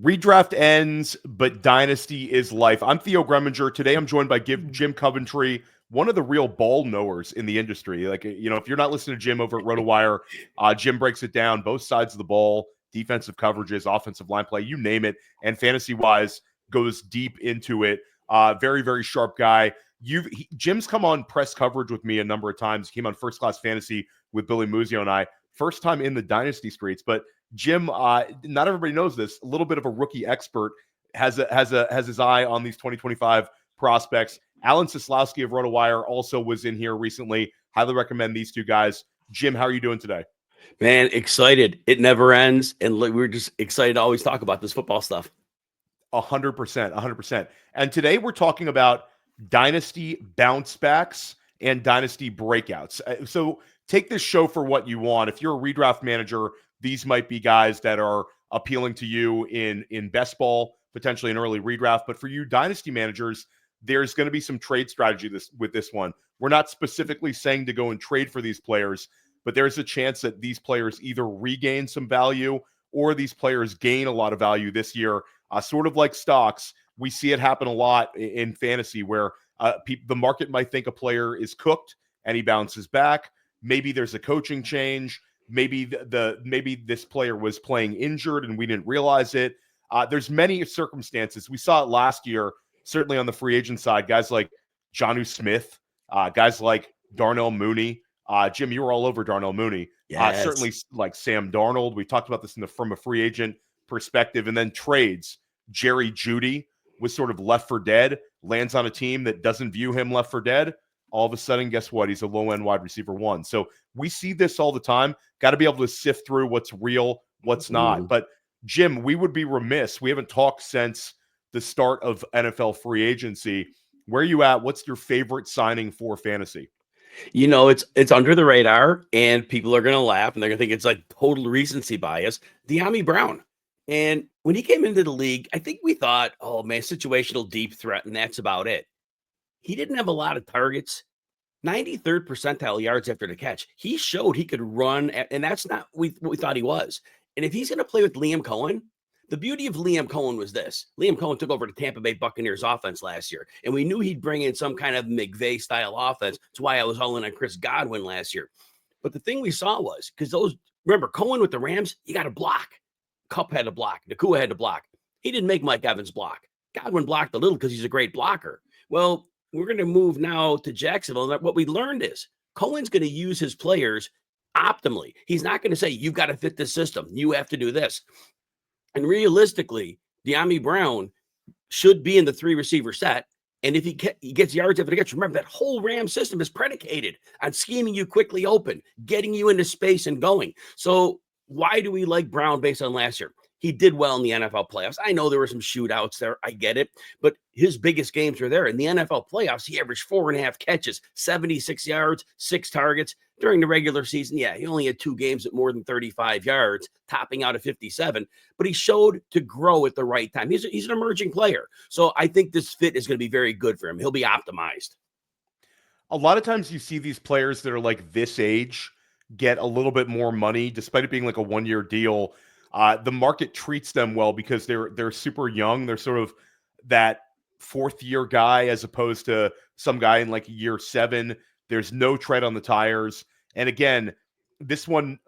Redraft ends, but Dynasty is life. I'm Theo Greminger. Today I'm joined by Jim Coventry, one of the real ball knowers in the industry. Like, if you're not listening to Jim over at RotoWire, Jim breaks it down, both sides of the ball, defensive coverages, offensive line play, you name it, and fantasy-wise goes deep into it. Very, very sharp guy. Jim's come on press coverage with me a number of times. He came on First Class Fantasy with Billy Muzio and I. First time in the Dynasty streets, but Jim, not everybody knows this. A little bit of a rookie expert has his eye on these 2025 prospects. Alan Sislowski of RotoWire also was in here recently. Highly recommend these two guys. Jim, how are you doing today? Man, excited. It never ends, and we're just excited to always talk about this football stuff. 100%, 100%. And today we're talking about Dynasty Bouncebacks and Dynasty Breakouts. So take this show for what you want. If you're a redraft manager, these might be guys that are appealing to you in best ball, potentially an early redraft. But for you Dynasty managers, there's going to be some trade strategy with this one. We're not specifically saying to go and trade for these players, but there's a chance that these players either regain some value or these players gain a lot of value this year. Sort of like stocks, we see it happen a lot in fantasy where the market might think a player is cooked and he bounces back. Maybe there's a coaching change. Maybe maybe this player was playing injured and we didn't realize it. There's many circumstances. We saw it last year, certainly on the free agent side. Guys like Jonnu Smith, guys like Darnell Mooney. Jim, you were all over Darnell Mooney. Yes. Certainly like Sam Darnold. We talked about this from a free agent perspective. And then trades. Jerry Jeudy was sort of left for dead, lands on a team that doesn't view him left for dead. All of a sudden, guess what? He's a low-end wide receiver one. So we see this all the time. Got to be able to sift through what's real, what's not. But, Jim, we would be remiss. We haven't talked since the start of NFL free agency. Where are you at? What's your favorite signing for fantasy? It's under the radar, and people are going to laugh, and they're going to think it's like total recency bias. Dyami Brown. And when he came into the league, I think we thought, oh, man, situational deep threat, and that's about it. He didn't have a lot of targets, 93rd percentile yards after the catch. He showed he could run, and that's not what we thought he was. And if he's going to play with Liam Cohen, the beauty of Liam Cohen was this. Liam Cohen took over the Tampa Bay Buccaneers offense last year, and we knew he'd bring in some kind of McVay-style offense. That's why I was all in on Chris Godwin last year. But the thing we saw was, remember, Cohen with the Rams, you got to block. Kupp had to block. Nakua had to block. He didn't make Mike Evans block. Godwin blocked a little because he's a great blocker. Well, we're going to move now to Jacksonville. What we learned is Cohen's going to use his players optimally. He's not going to say, you've got to fit this system. You have to do this. And realistically, Dyami Brown should be in the 3-receiver set. And if he gets yards after the catch, remember that whole Ram system is predicated on scheming you quickly open, getting you into space and going. So why do we like Brown based on last year? He did well in the NFL playoffs. I know there were some shootouts there. I get it. But his biggest games were there. In the NFL playoffs, he averaged 4.5 catches, 76 yards, 6 targets. During the regular season, yeah, he only had 2 games at more than 35 yards, topping out at 57. But he showed to grow at the right time. He's an emerging player. So I think this fit is going to be very good for him. He'll be optimized. A lot of times you see these players that are like this age get a little bit more money, despite it being like a 1-year deal. The market treats them well because they're super young. They're sort of that 4th-year guy as opposed to some guy in like year 7. There's no tread on the tires. And again, this one,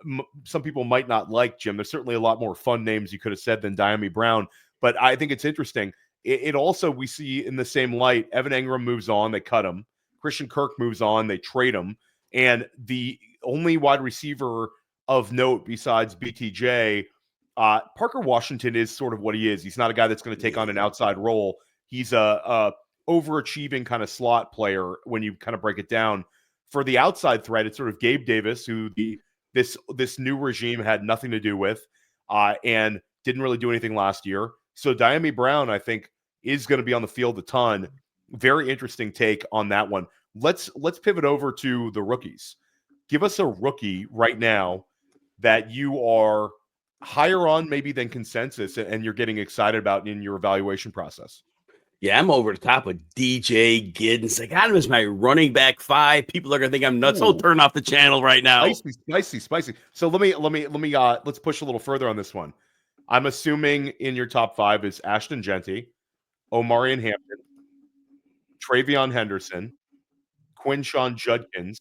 some people might not like, Jim. There's certainly a lot more fun names you could have said than Dyami Brown. But I think it's interesting. It also, we see in the same light, Evan Engram moves on. They cut him. Christian Kirk moves on. They trade him. And the only wide receiver of note besides BTJ, Parker Washington is sort of what he is. He's not a guy that's going to take on an outside role. He's a overachieving kind of slot player when you kind of break it down. For the outside threat, it's sort of Gabe Davis, who this new regime had nothing to do with and didn't really do anything last year. So Dyami Brown, I think, is going to be on the field a ton. Very interesting take on that one. Let's pivot over to the rookies. Give us a rookie right now that you are higher on maybe than consensus and you're getting excited about in your evaluation process. Yeah, I'm over the top with DJ Giddens. I got him as my running back 5. People are gonna think I'm nuts. I'll turn off the channel right now. Spicy. So let's push a little further on this one. I'm assuming in your top 5 is Ashton Genty, Omarion Hampton, Travion Henderson, Quinshawn Judkins.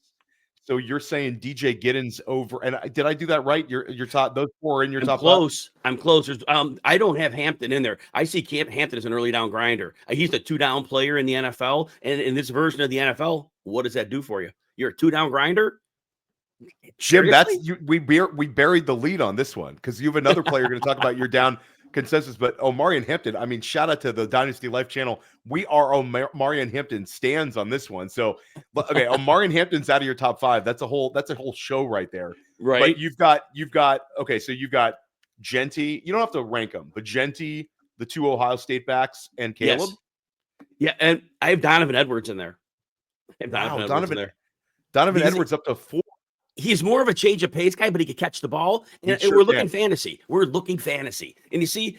So you're saying DJ Giddens over, and did I do that right? Your top, those 4 are in your I'm top 5? close. I'm close. I don't have Hampton in there. I see Hampton as an early down grinder. He's a 2-down player in the NFL, and in this version of the NFL, what does that do for you? You're a 2-down grinder. Jim, Seriously? we buried the lead on this one because you have another player you're going to talk about your down consensus. But Omarion Hampton, I mean, shout out to the Dynasty Life channel. We are Omarion Hampton stands on this one. So, okay, Omarion Hampton's out of your top 5. That's a whole show right there. Right. But you've got okay, so you've got Genty. You don't have to rank them, but Genty, the 2 Ohio State backs, and Caleb. Yes. Yeah, and I have Donovan Edwards in there. Donovan Edwards up to 4. He's more of a change of pace guy, but he could catch the ball. And Sure we're looking fantasy. And you see,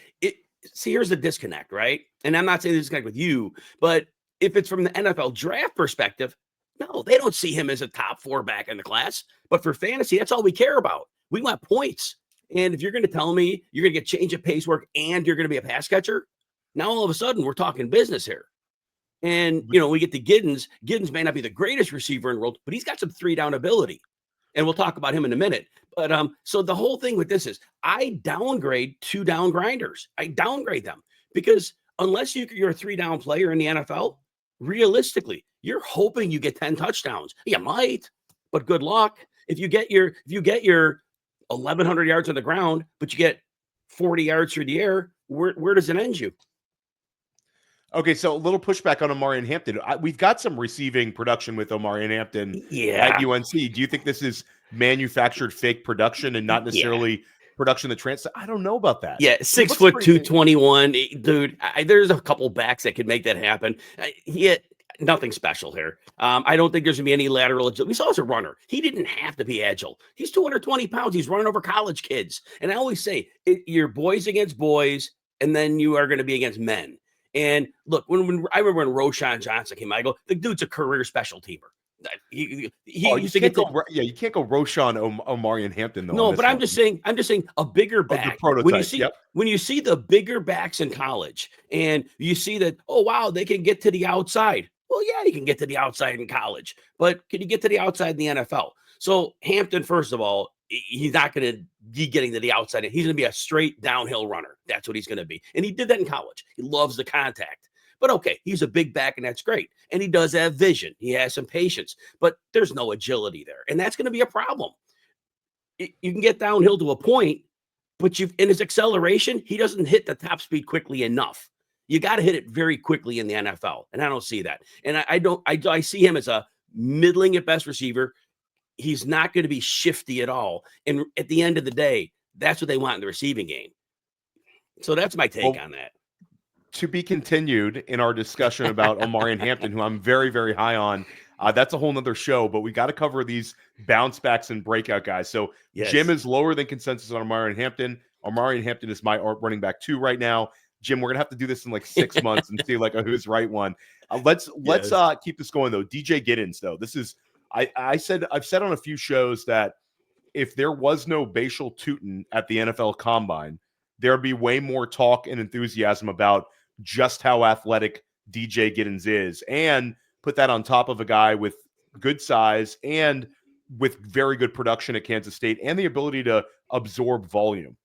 here's the disconnect, right? And I'm not saying this disconnect with you, but if it's from the NFL draft perspective, no, they don't see him as a top 4 back in the class. But for fantasy, that's all we care about. We want points. And if you're going to tell me you're going to get change of pace work and you're going to be a pass catcher, now all of a sudden we're talking business here. And, we get to Giddens. Giddens may not be the greatest receiver in the world, but he's got some 3-down ability. And we'll talk about him in a minute. But so the whole thing with this is I downgrade 2-down grinders. I downgrade them because unless you're a 3-down player in the NFL, realistically, you're hoping you get 10 touchdowns. You might, but good luck. If you get your 1,100 yards on the ground, but you get 40 yards through the air, where does it end you? Okay, so a little pushback on Omarion Hampton. We've got some receiving production with Omarion Hampton at UNC. Do you think this is manufactured fake production and not necessarily production that translates? I don't know about that. Yeah, 6 foot 221, dude. There's a couple backs that could make that happen. He had nothing special here. I don't think there's gonna be any lateral agility. We saw as a runner, he didn't have to be agile. He's 220 pounds. He's running over college kids. And I always say, you're boys against boys, and then you are going to be against men. And look, when I remember when Roschon Johnson came out, I go, the dude's a career special teamer. He used to get you can't go Roschon Omarion Hampton though. No, but I'm just saying a bigger back. When you see the bigger backs in college, and you see that, oh wow, they can get to the outside. Well, yeah, you can get to the outside in college, but can you get to the outside in the NFL? So Hampton, first of all, he's not going to be getting to the outside. He's going to be a straight downhill runner. That's what he's going to be. And he did that in college. He loves the contact. But okay, he's a big back, and that's great. And he does have vision. He has some patience. But there's no agility there. And that's going to be a problem. You can get downhill to a point, but in his acceleration, he doesn't hit the top speed quickly enough. You got to hit it very quickly in the NFL. And I don't see that. And I see him as a middling at best receiver. He's not going to be shifty at all. And at the end of the day, that's what they want in the receiving game. So that's my take on that. To be continued in our discussion about Omarion Hampton, who I'm very, very high on. That's a whole nother show, but we got to cover these bounce backs and breakout guys. So yes. Jim is lower than consensus on Omarion Hampton. Omarion Hampton is my running back 2 right now. Jim, we're going to have to do this in like 6 months and see like who's right one. Let's keep this going though. DJ Giddens though. This is, I've said on a few shows that if there was no Bashal Tutin at the NFL Combine, there'd be way more talk and enthusiasm about just how athletic DJ Giddens is, and put that on top of a guy with good size and with very good production at Kansas State and the ability to absorb volume.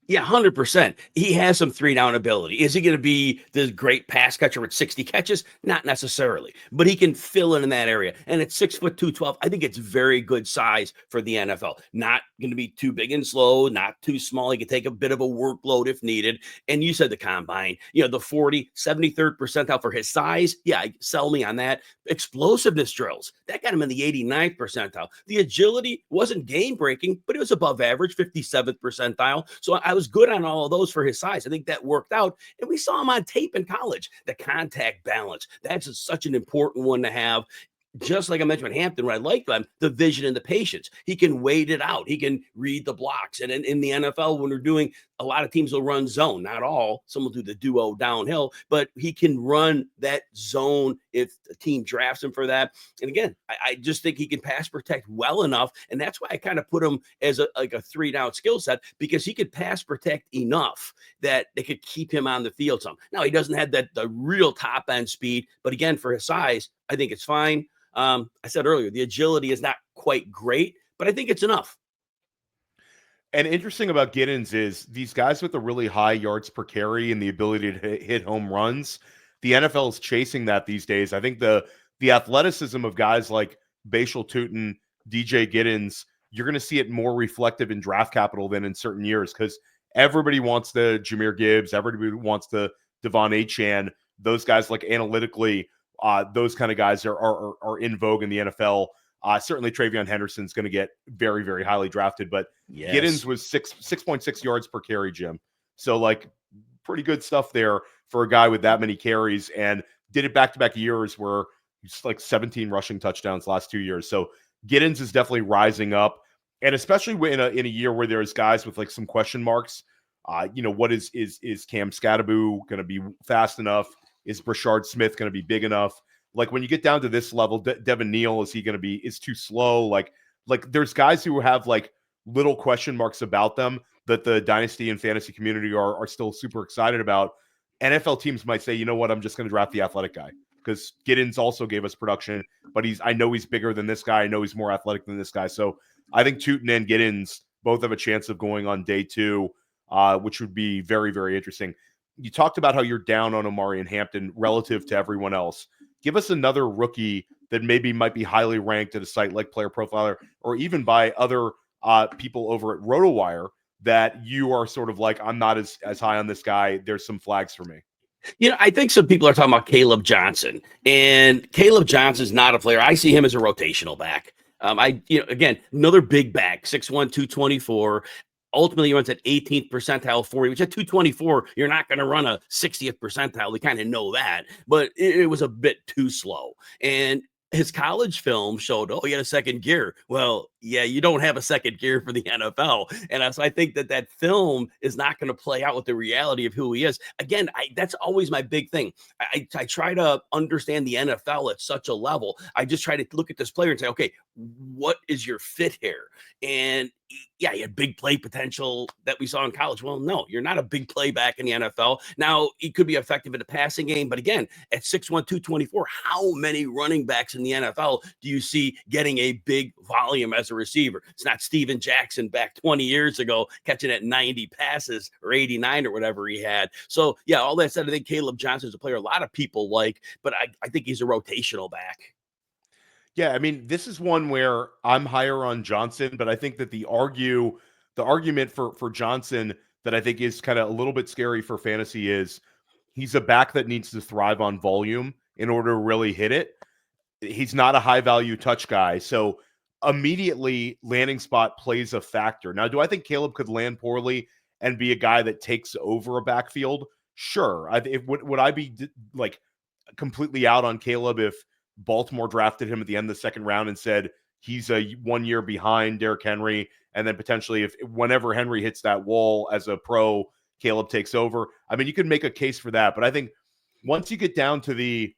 Yeah, 100%. He has some 3-down ability. Is he going to be the great pass catcher with 60 catches? Not necessarily, but he can fill in that area. And at 6 foot 212, I think it's very good size for the NFL. Not going to be too big and slow, not too small. He can take a bit of a workload if needed. And you said the combine, the 73rd percentile for his size. Yeah, sell me on that. Explosiveness drills, that got him in the 89th percentile. The agility wasn't game breaking, but it was above average, 57th percentile. So I was good on all of those for his size. I think that worked out. And we saw him on tape in college. The contact balance, that's such an important one to have. just like I mentioned with Hampton, what I like them, the vision and the patience. He can wait it out. He can read the blocks. And in the NFL, when we're doing, a lot of teams will run zone, not all. Some will do the duo downhill, but he can run that zone if the team drafts him for that. And again, I just think he can pass protect well enough. And that's why I kind of put him as a 3-down skill set, because he could pass protect enough that they could keep him on the field some. Now, he doesn't have the real top end speed, but again, for his size, I think it's fine. I said earlier, the agility is not quite great, but I think it's enough. And interesting about Giddens is these guys with the really high yards per carry and the ability to hit home runs. The NFL is chasing that these days. I think the athleticism of guys like Bashal Tutin, DJ Giddens, you're going to see it more reflective in draft capital than in certain years, because everybody wants the Jahmyr Gibbs, everybody wants the Devon Etienne. Those guys, like, analytically, those kind of guys are in vogue in the NFL. Certainly Travion Henderson's going to get very, very highly drafted, but Yes. Giddens was 6.6 yards per carry, Jim. So, like, pretty good stuff there for a guy with that many carries, and did it back-to-back years where he's like 17 rushing touchdowns last 2 years. So Giddens is definitely rising up, and especially in a year where there's guys with like some question marks. What is Cam Scadaboo going to be fast enough? Is Brashard Smith going to be big enough? Like, when you get down to this level, Devin Neal, is too slow? Like there's guys who have like little question marks about them that the dynasty and fantasy community are still super excited about. NFL teams might say, you know what, I'm just going to draft the athletic guy, because Giddens also gave us production, but I know he's bigger than this guy. I know he's more athletic than this guy. So I think Tutin and Giddens both have a chance of going on day 2, which would be very, very interesting. You talked about how you're down on Omari and Hampton relative to everyone else. Give us another rookie that maybe might be highly ranked at a site like Player Profiler, or even by other people over at RotoWire, that you are sort of like, I'm not as high on this guy. There's some flags for me. I think some people are talking about Caleb Johnson, and Caleb Johnson's not a player. I see him as a rotational back. Again, another big back, 6'1", 224. Ultimately, he runs at 18th percentile 40, which at 224, you're not going to run a 60th percentile. We kind of know that, but it was a bit too slow. And his college film showed, he had a second gear. Well, yeah, you don't have a second gear for the NFL. And so I think that film is not going to play out with the reality of who he is. Again, that's always my big thing. I try to understand the NFL at such a level. I just try to look at this player and say, okay, what is your fit here? And yeah, he had big play potential that we saw in college. Well, no, you're not a big play back in the NFL. Now, he could be effective in the passing game, but again, at 6'1", 224, how many running backs in the NFL do you see getting a big volume as a receiver? It's not Steven Jackson back 20 years ago catching at 90 passes or 89 or whatever he had. So, yeah, all that said, I think Caleb Johnson is a player a lot of people like, but I think he's a rotational back. Yeah, I mean, this is one where I'm higher on Johnson, but I think that the argument for Johnson that I think is kind of a little bit scary for fantasy is he's a back that needs to thrive on volume in order to really hit it. He's not a high value touch guy, so immediately landing spot plays a factor. Now, do I think Caleb could land poorly and be a guy that takes over a backfield? Sure. Would I be like completely out on Caleb if Baltimore drafted him at the end of the second round and said he's a 1 year behind Derrick Henry, and then potentially whenever Henry hits that wall as a pro, Caleb takes over? I mean, you could make a case for that, but I think once you get down to the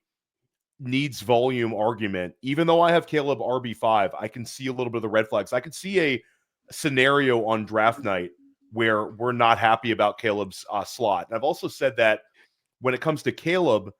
needs volume argument, even though I have Caleb RB5, I can see a little bit of the red flags. I could see a scenario on draft night where we're not happy about Caleb's slot. And I've also said that when it comes to Caleb,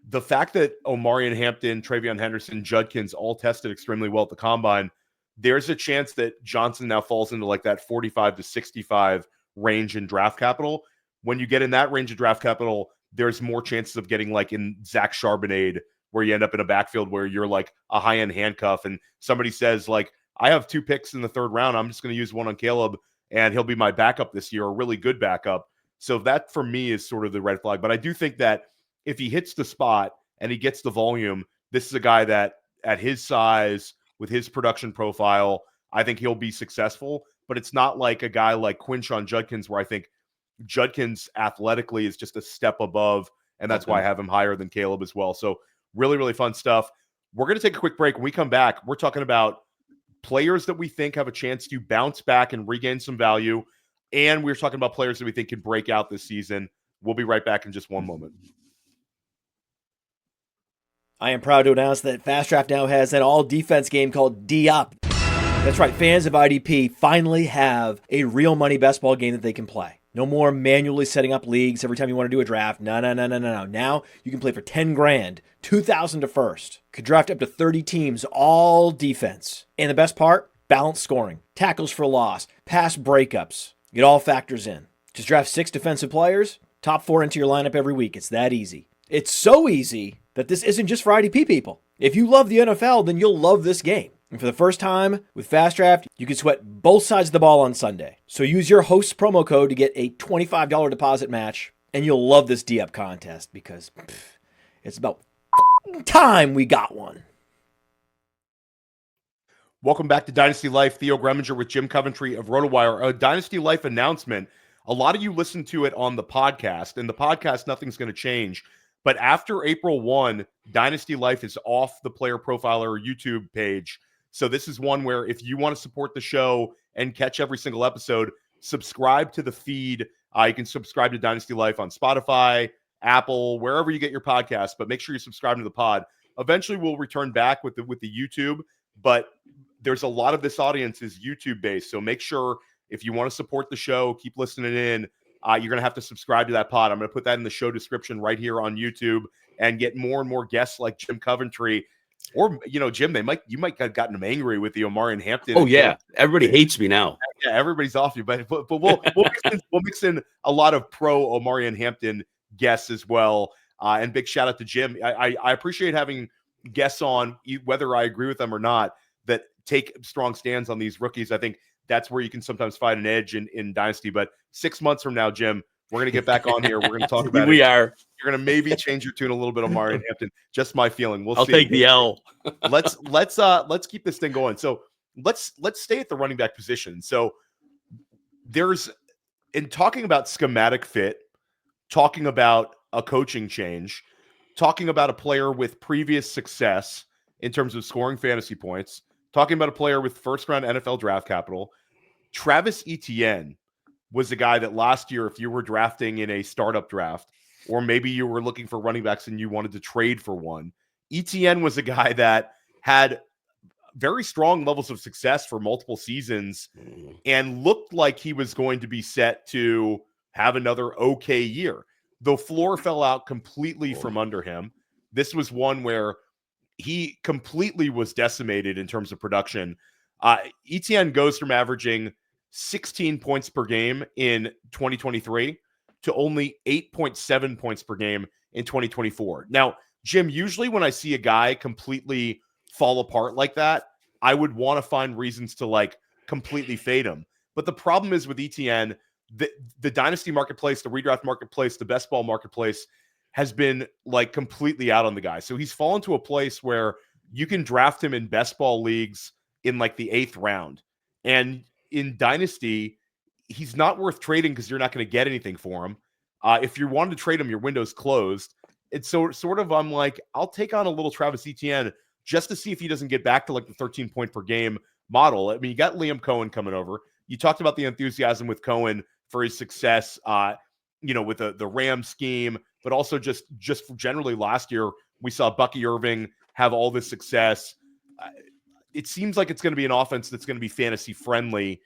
the fact that Omari and Hampton, Travion Henderson, Judkins all tested extremely well at the combine, there's a chance that Johnson now falls into like that 45 to 65 range in draft capital. When you get in that range of draft capital, there's more chances of getting like in Zach Charbonnet, where you end up in a backfield where you're like a high-end handcuff and somebody says like, I have 2 picks in the 3rd round. I'm just going to use one on Caleb and he'll be my backup this year, a really good backup. So that for me is sort of the red flag. But I do think that if he hits the spot and he gets the volume, this is a guy that at his size, with his production profile, I think he'll be successful. But it's not like a guy like Quinshon Judkins, where I think Judkins athletically is just a step above, and that's why I have him higher than Caleb as well. So really, really fun stuff. We're going to take a quick break. When we come back, we're talking about players that we think have a chance to bounce back and regain some value. And we're talking about players that we think can break out this season. We'll be right back in just one moment. I am proud to announce that Fast Draft now has an all-defense game called D-Up. That's right, fans of IDP finally have a real money best ball game that they can play. No more manually setting up leagues every time you want to do a draft. No. Now you can play for 10 grand, 2,000 to first. Could draft up to 30 teams, all defense. And the best part, balanced scoring, tackles for loss, pass breakups. It all factors in. Just draft 6 defensive players, top 4 into your lineup every week. It's that easy. It's so easy that this isn't just for IDP people. If you love the NFL, then you'll love this game. And for the first time with Fast Draft, you can sweat both sides of the ball on Sunday. So use your host's promo code to get a $25 deposit match, and you'll love this D-Up contest because it's about time we got one. Welcome back to Dynasty Life. Theo Greminger with Jim Coventry of RotoWire. A Dynasty Life announcement. A lot of you listen to it on the podcast, and the podcast, nothing's going to change. But after April 1, Dynasty Life is off the Player Profiler YouTube page. So this is one where if you want to support the show and catch every single episode, subscribe to the feed. You can subscribe to Dynasty Life on Spotify, Apple, wherever you get your podcasts, but make sure you subscribe to the pod. Eventually, we'll return back with the YouTube, but there's a lot of this audience is YouTube-based. So make sure if you want to support the show, keep listening in. You're going to have to subscribe to that pod. I'm going to put that in the show description right here on YouTube and get more and more guests like Jim Coventry. Or, Jim, you might have gotten them angry with the Omarion Hampton. Oh, yeah. Everybody hates me now. Yeah, everybody's off you. But we'll mix in a lot of pro Omarion Hampton guests as well. And big shout out to Jim. I appreciate having guests on, whether I agree with them or not, that take strong stands on these rookies. I think that's where you can sometimes find an edge in Dynasty. But 6 months from now, Jim, we're going to get back on here. We're going to talk about it. Are. You're going to maybe change your tune a little bit on Omarion Hampton. Just my feeling. I'll see. Take the L. let's keep this thing going. So let's stay at the running back position. So there's, in talking about schematic fit, talking about a coaching change, talking about a player with previous success in terms of scoring fantasy points, talking about a player with first-round NFL draft capital, Travis Etienne was the guy that last year, if you were drafting in a startup draft, or maybe you were looking for running backs and you wanted to trade for one, Etienne was a guy that had very strong levels of success for multiple seasons and looked like he was going to be set to have another okay year. The floor fell out completely from under him. This was one where he completely was decimated in terms of production. Etienne goes from averaging 16 points per game in 2023 to only 8.7 points per game in 2024. Now, Jim, usually when I see a guy completely fall apart like that, I would want to find reasons to completely fade him. But the problem is with Etienne, the dynasty marketplace, the redraft marketplace, the best ball marketplace has been completely out on the guy. So he's fallen to a place where you can draft him in best ball leagues in the 8th round. And in Dynasty, he's not worth trading because you're not going to get anything for him. If you wanted to trade him, your window's closed. And so sort of I'm I'll take on a little Travis Etienne just to see if he doesn't get back to the 13 point per game model. I mean, you got Liam Cohen coming over. You talked about the enthusiasm with Cohen for his success, with the Ram scheme, but also just generally last year, we saw Bucky Irving have all this success. It seems like it's going to be an offense that's going to be fantasy friendly.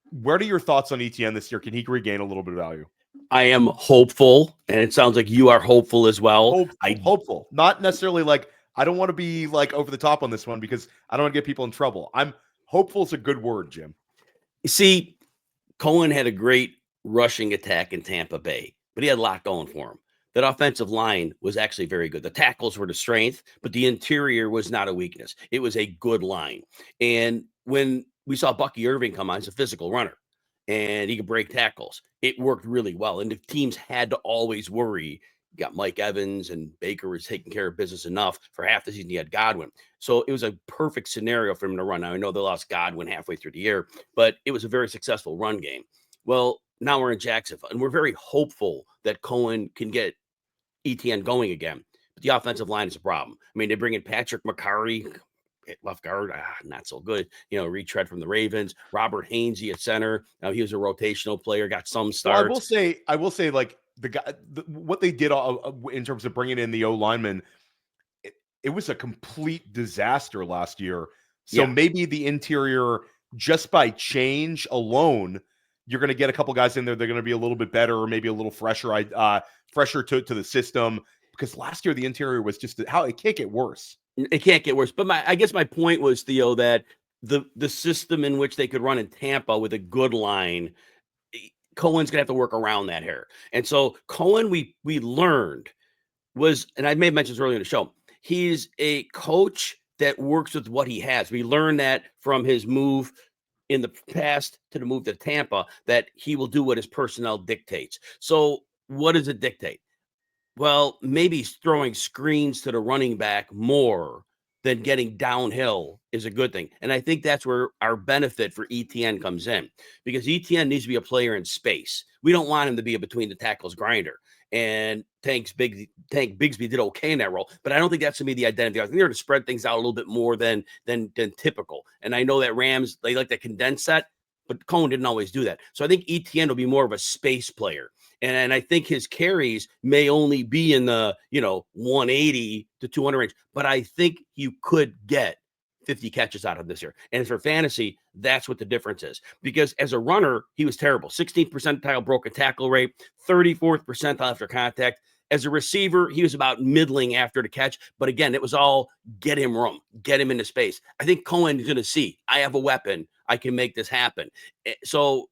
What are your thoughts on Etienne this year? Can he regain a little bit of value? I am hopeful, and it sounds like you are hopeful as well. Hopeful. Not necessarily I don't want to be over the top on this one because I don't want to get people in trouble. I'm hopeful is a good word, Jim. You see, Cohen had a great rushing attack in Tampa Bay, but he had a lot going for him. That offensive line was actually very good. The tackles were the strength, but the interior was not a weakness. It was a good line. And when we saw Bucky Irving come on, he's a physical runner, and he could break tackles. It worked really well. And the teams had to always worry. You got Mike Evans, and Baker was taking care of business enough. For half the season, he had Godwin. So it was a perfect scenario for him to run. Now, I know they lost Godwin halfway through the year, but it was a very successful run game. Well, now we're in Jacksonville, and we're very hopeful that Cohen can get Etienne going again. but the offensive line is a problem. I mean, they bring in Patrick McCarry at left guard, not so good. Retread from the Ravens. Robert Hainsey at center. He was a rotational player, got some starts. Well, I will say, like the guy, what they did in terms of bringing in the O lineman, it was a complete disaster last year. So maybe the interior, just by change alone, you're going to get a couple guys in there. They're going to be a little bit better, or maybe a little fresher to the system. Because last year the interior was just it can't get worse. It can't get worse. But I guess my point was, Theo, that the system in which they could run in Tampa with a good line, Cohen's gonna have to work around that here. And so Cohen, we learned was, and I may have mentioned this earlier in the show, he's a coach that works with what he has. We learned that from his move in the past to the move to Tampa, that he will do what his personnel dictates. So what does it dictate? Well, maybe he's throwing screens to the running back more than getting downhill is a good thing. And I think that's where our benefit for Etienne comes in, because Etienne needs to be a player in space. We don't want him to be a between the tackles grinder. And Tank Bigsby did okay in that role, but I don't think that's going to be the identity. I think they're going to spread things out a little bit more than typical. And I know that Rams, they like to condense that, but Cohen didn't always do that. So I think Etienne will be more of a space player. And I think his carries may only be in the, 180 to 200 range, but I think you could get 50 catches out of this year. And for fantasy, that's what the difference is. Because as a runner, he was terrible. 16th percentile broken tackle rate, 34th percentile after contact. As a receiver, he was about middling after the catch. But again, it was all get him room, get him into space. I think Cohen is going to see, I have a weapon. I can make this happen. So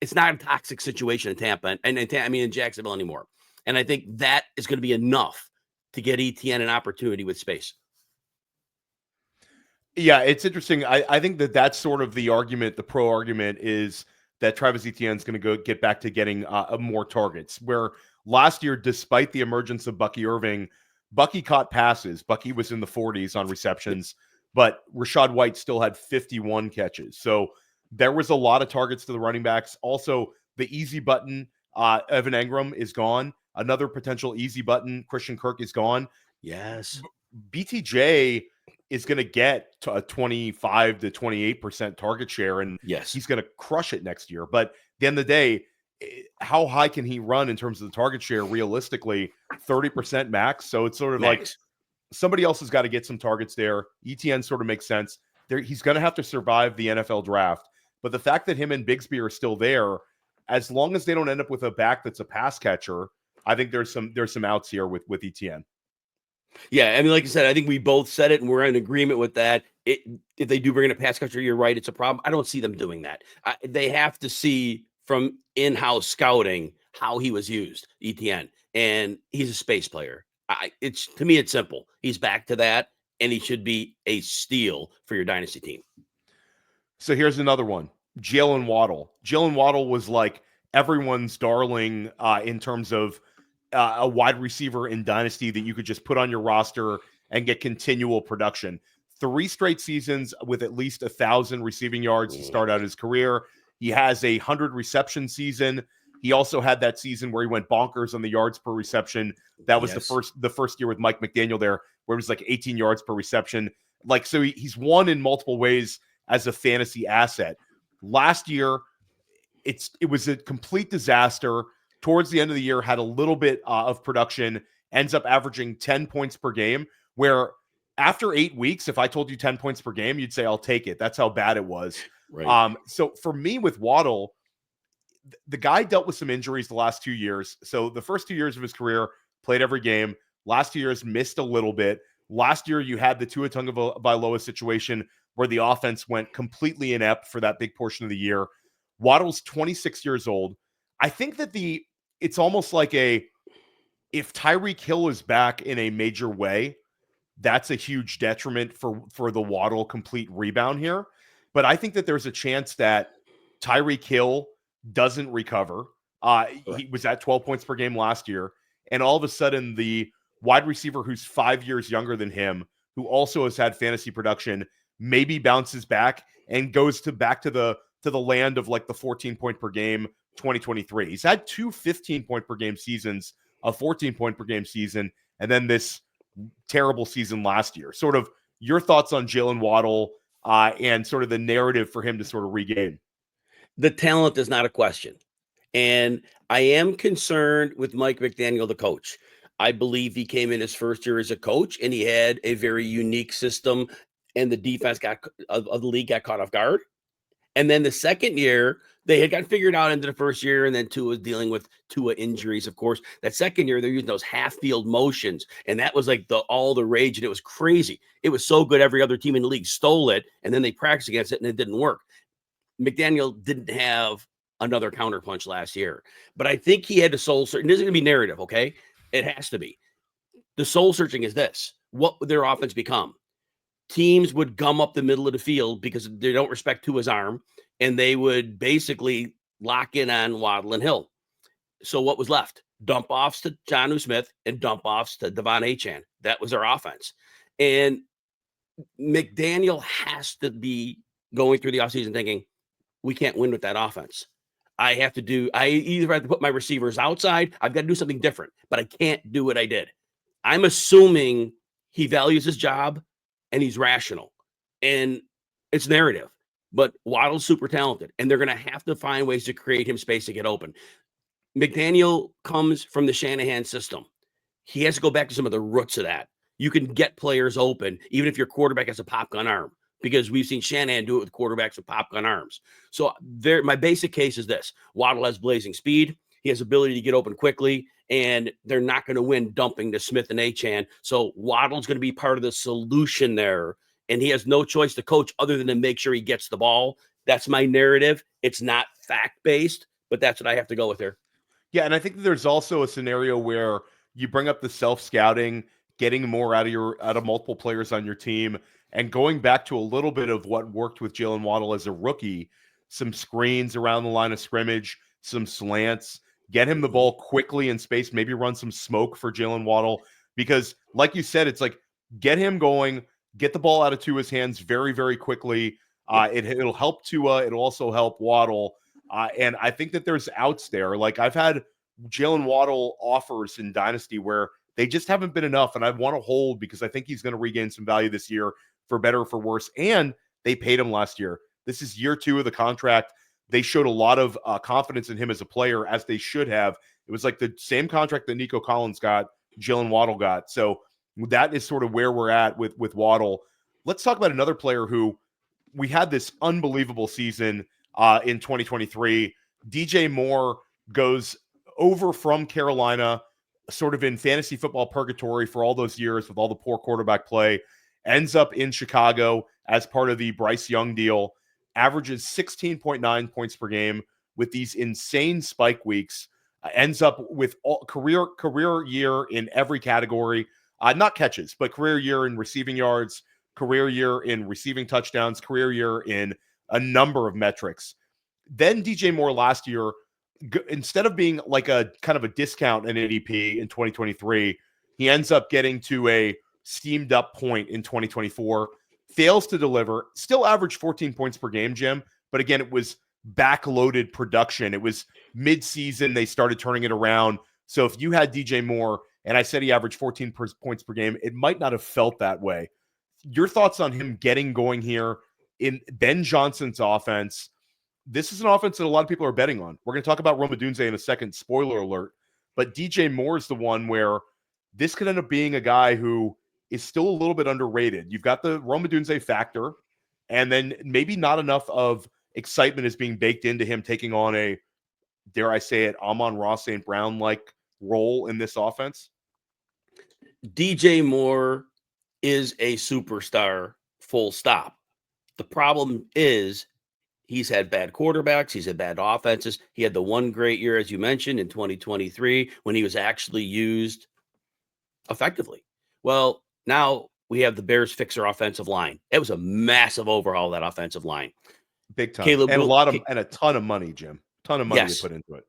it's not a toxic situation in Tampa in Jacksonville anymore. And I think that is going to be enough to get Etienne an opportunity with space. Yeah, it's interesting. I think that's sort of the argument. The pro argument is that Travis Etienne is going to get back to getting more targets. Where last year, despite the emergence of Bucky Irving, Bucky caught passes. Bucky was in the 40s on receptions, but Rachaad White still had 51 catches. So there was a lot of targets to the running backs. Also, the easy button, Evan Engram is gone. Another potential easy button, Christian Kirk, is gone. Yes. BTJ is going to get to a 25 to 28% target share, and he's going to crush it next year. But at the end of the day, how high can he run in terms of the target share realistically? 30% max. So it's sort of like somebody else has got to get some targets there. Etienne sort of makes sense. He's going to have to survive the NFL draft. But the fact that him and Bigsby are still there, as long as they don't end up with a back that's a pass catcher, I think there's some outs here with Etienne. Yeah, I mean, like I said, I think we both said it, and we're in agreement with that. If they do bring in a pass catcher, you're right, it's a problem. I don't see them doing that. They have to see from in-house scouting how he was used, Etienne, and he's a space player. To me, it's simple. He's back to that, and he should be a steal for your dynasty team. So here's another one, Jaylen Waddle. Jaylen Waddle was like everyone's darling in terms of a wide receiver in Dynasty that you could just put on your roster and get continual production. 3 straight seasons with at least 1,000 receiving yards to start out his career. He has a 100 reception season. He also had that season where he went bonkers on the yards per reception. That was the first year with Mike McDaniel there, where it was like 18 yards per reception. Like, so he's won in multiple ways as a fantasy asset. Last year, it was a complete disaster. Towards the end of the year, had a little bit of production, ends up averaging 10 points per game, where after 8 weeks, if I told you 10 points per game, you'd say, I'll take it. That's how bad it was. Right. So for me with Waddle, the guy dealt with some injuries the last 2 years. So the first 2 years of his career, played every game. Last 2 years, missed a little bit. Last year, you had the Tua Tagovailoa situation where the offense went completely inept for that big portion of the year. Waddle's 26 years old. I think that it's almost like if Tyreek Hill is back in a major way, that's a huge detriment for the Waddle complete rebound here. But I think that there's a chance that Tyreek Hill doesn't recover. He was at 12 points per game last year. And all of a sudden, the wide receiver who's 5 years younger than him, who also has had fantasy production, maybe bounces back and goes back to the land of like the 14 point per game 2023. He's had 2 15-point per game seasons, a 14-point per game season, and then this terrible season last year. Sort of your thoughts on Jaylen Waddle and sort of the narrative for him to sort of regain. The talent is not a question. And I am concerned with Mike McDaniel, the coach. I believe he came in his first year as a coach and he had a very unique system, and the defense of the league got caught off guard. And then the second year, they had got figured out into the first year, and then Tua was dealing with Tua injuries, of course. That second year, they're using those half-field motions, and that was like all the rage, and it was crazy. It was so good, every other team in the league stole it, and then they practiced against it, and it didn't work. McDaniel didn't have another counterpunch last year, but I think he had to soul search. This is going to be narrative, okay? It has to be. The soul searching is this: what would their offense become? Teams would gum up the middle of the field because they don't respect Tua's arm, and they would basically lock in on Waddle and Hill. So what was left? Dump offs to Jonnu Smith and dump offs to Devon Etienne. That was their offense. And McDaniel has to be going through the offseason thinking, we can't win with that offense. I either have to put my receivers outside. I've got to do something different, but I can't do what I did. I'm assuming he values his job and he's rational, and it's narrative. But Waddle's super talented, and they're going to have to find ways to create him space to get open. McDaniel comes from the Shanahan system. He has to go back to some of the roots of that. You can get players open, even if your quarterback has a popgun arm, because we've seen Shanahan do it with quarterbacks with popgun arms. So my basic case is this: Waddle has blazing speed. He has ability to get open quickly, and they're not going to win dumping to Smith and Etienne. So Waddle's going to be part of the solution there, and he has no choice to coach other than to make sure he gets the ball. That's my narrative. It's not fact-based, but that's what I have to go with here. Yeah, and I think there's also a scenario where you bring up the self-scouting, getting more out of multiple players on your team, and going back to a little bit of what worked with Jaylen Waddle as a rookie, some screens around the line of scrimmage, some slants, get him the ball quickly in space, maybe run some smoke for Jaylen Waddle, because like you said, it's like get him going, get the ball out of Tua's hands very, very quickly. It'll help Tua. It'll also help Waddle. And I think that there's outs there. Like I've had Jaylen Waddle offers in Dynasty where they just haven't been enough, and I want to hold because I think he's going to regain some value this year, for better or for worse. And they paid him last year. This is year 2 of the contract. They showed a lot of confidence in him as a player, as they should have. It was like the same contract that Nico Collins got, Jaylen Waddle got. So that is sort of where we're at with Waddle. Let's talk about another player who we had this unbelievable season in 2023. DJ Moore goes over from Carolina, sort of in fantasy football purgatory for all those years with all the poor quarterback play, ends up in Chicago as part of the Bryce Young deal, averages 16.9 points per game with these insane spike weeks, ends up with career year in every category, not catches, but career year in receiving yards, career year in receiving touchdowns, career year in a number of metrics. Then DJ Moore last year, instead of being like a kind of a discount in ADP in 2023, he ends up getting to a steamed up point in 2024, fails to deliver, still averaged 14 points per game, Jim. But again, it was backloaded production. It was mid-season. They started turning it around. So if you had DJ Moore, and I said he averaged 14 points per game, it might not have felt that way. Your thoughts on him getting going here in Ben Johnson's offense? This is an offense that a lot of people are betting on. We're going to talk about Odunze in a second, spoiler alert. But DJ Moore is the one where this could end up being a guy who is still a little bit underrated. You've got the Odunze factor, and then maybe not enough of excitement is being baked into him taking on a, dare I say it, Amon-Ra St. Brown-like role in this offense. DJ Moore is a superstar, full stop. The problem is he's had bad quarterbacks. He's had bad offenses. He had the one great year, as you mentioned, in 2023 when he was actually used effectively. Well, now we have the Bears fixer offensive line. It was a massive overhaul, that offensive line. Big time. And a ton of money, Jim. Ton of money Yes. to put into it.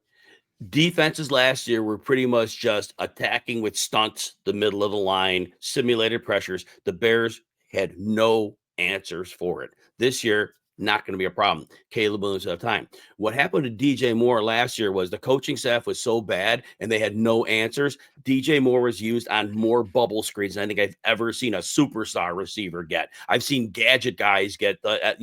Defenses last year were pretty much just attacking with stunts, the middle of the line, simulated pressures. The Bears had no answers for it. This year, not going to be a problem. Caleb Williams will have time. What happened to DJ Moore last year was the coaching staff was so bad and they had no answers. DJ Moore was used on more bubble screens than I think I've ever seen a superstar receiver get. I've seen gadget guys get a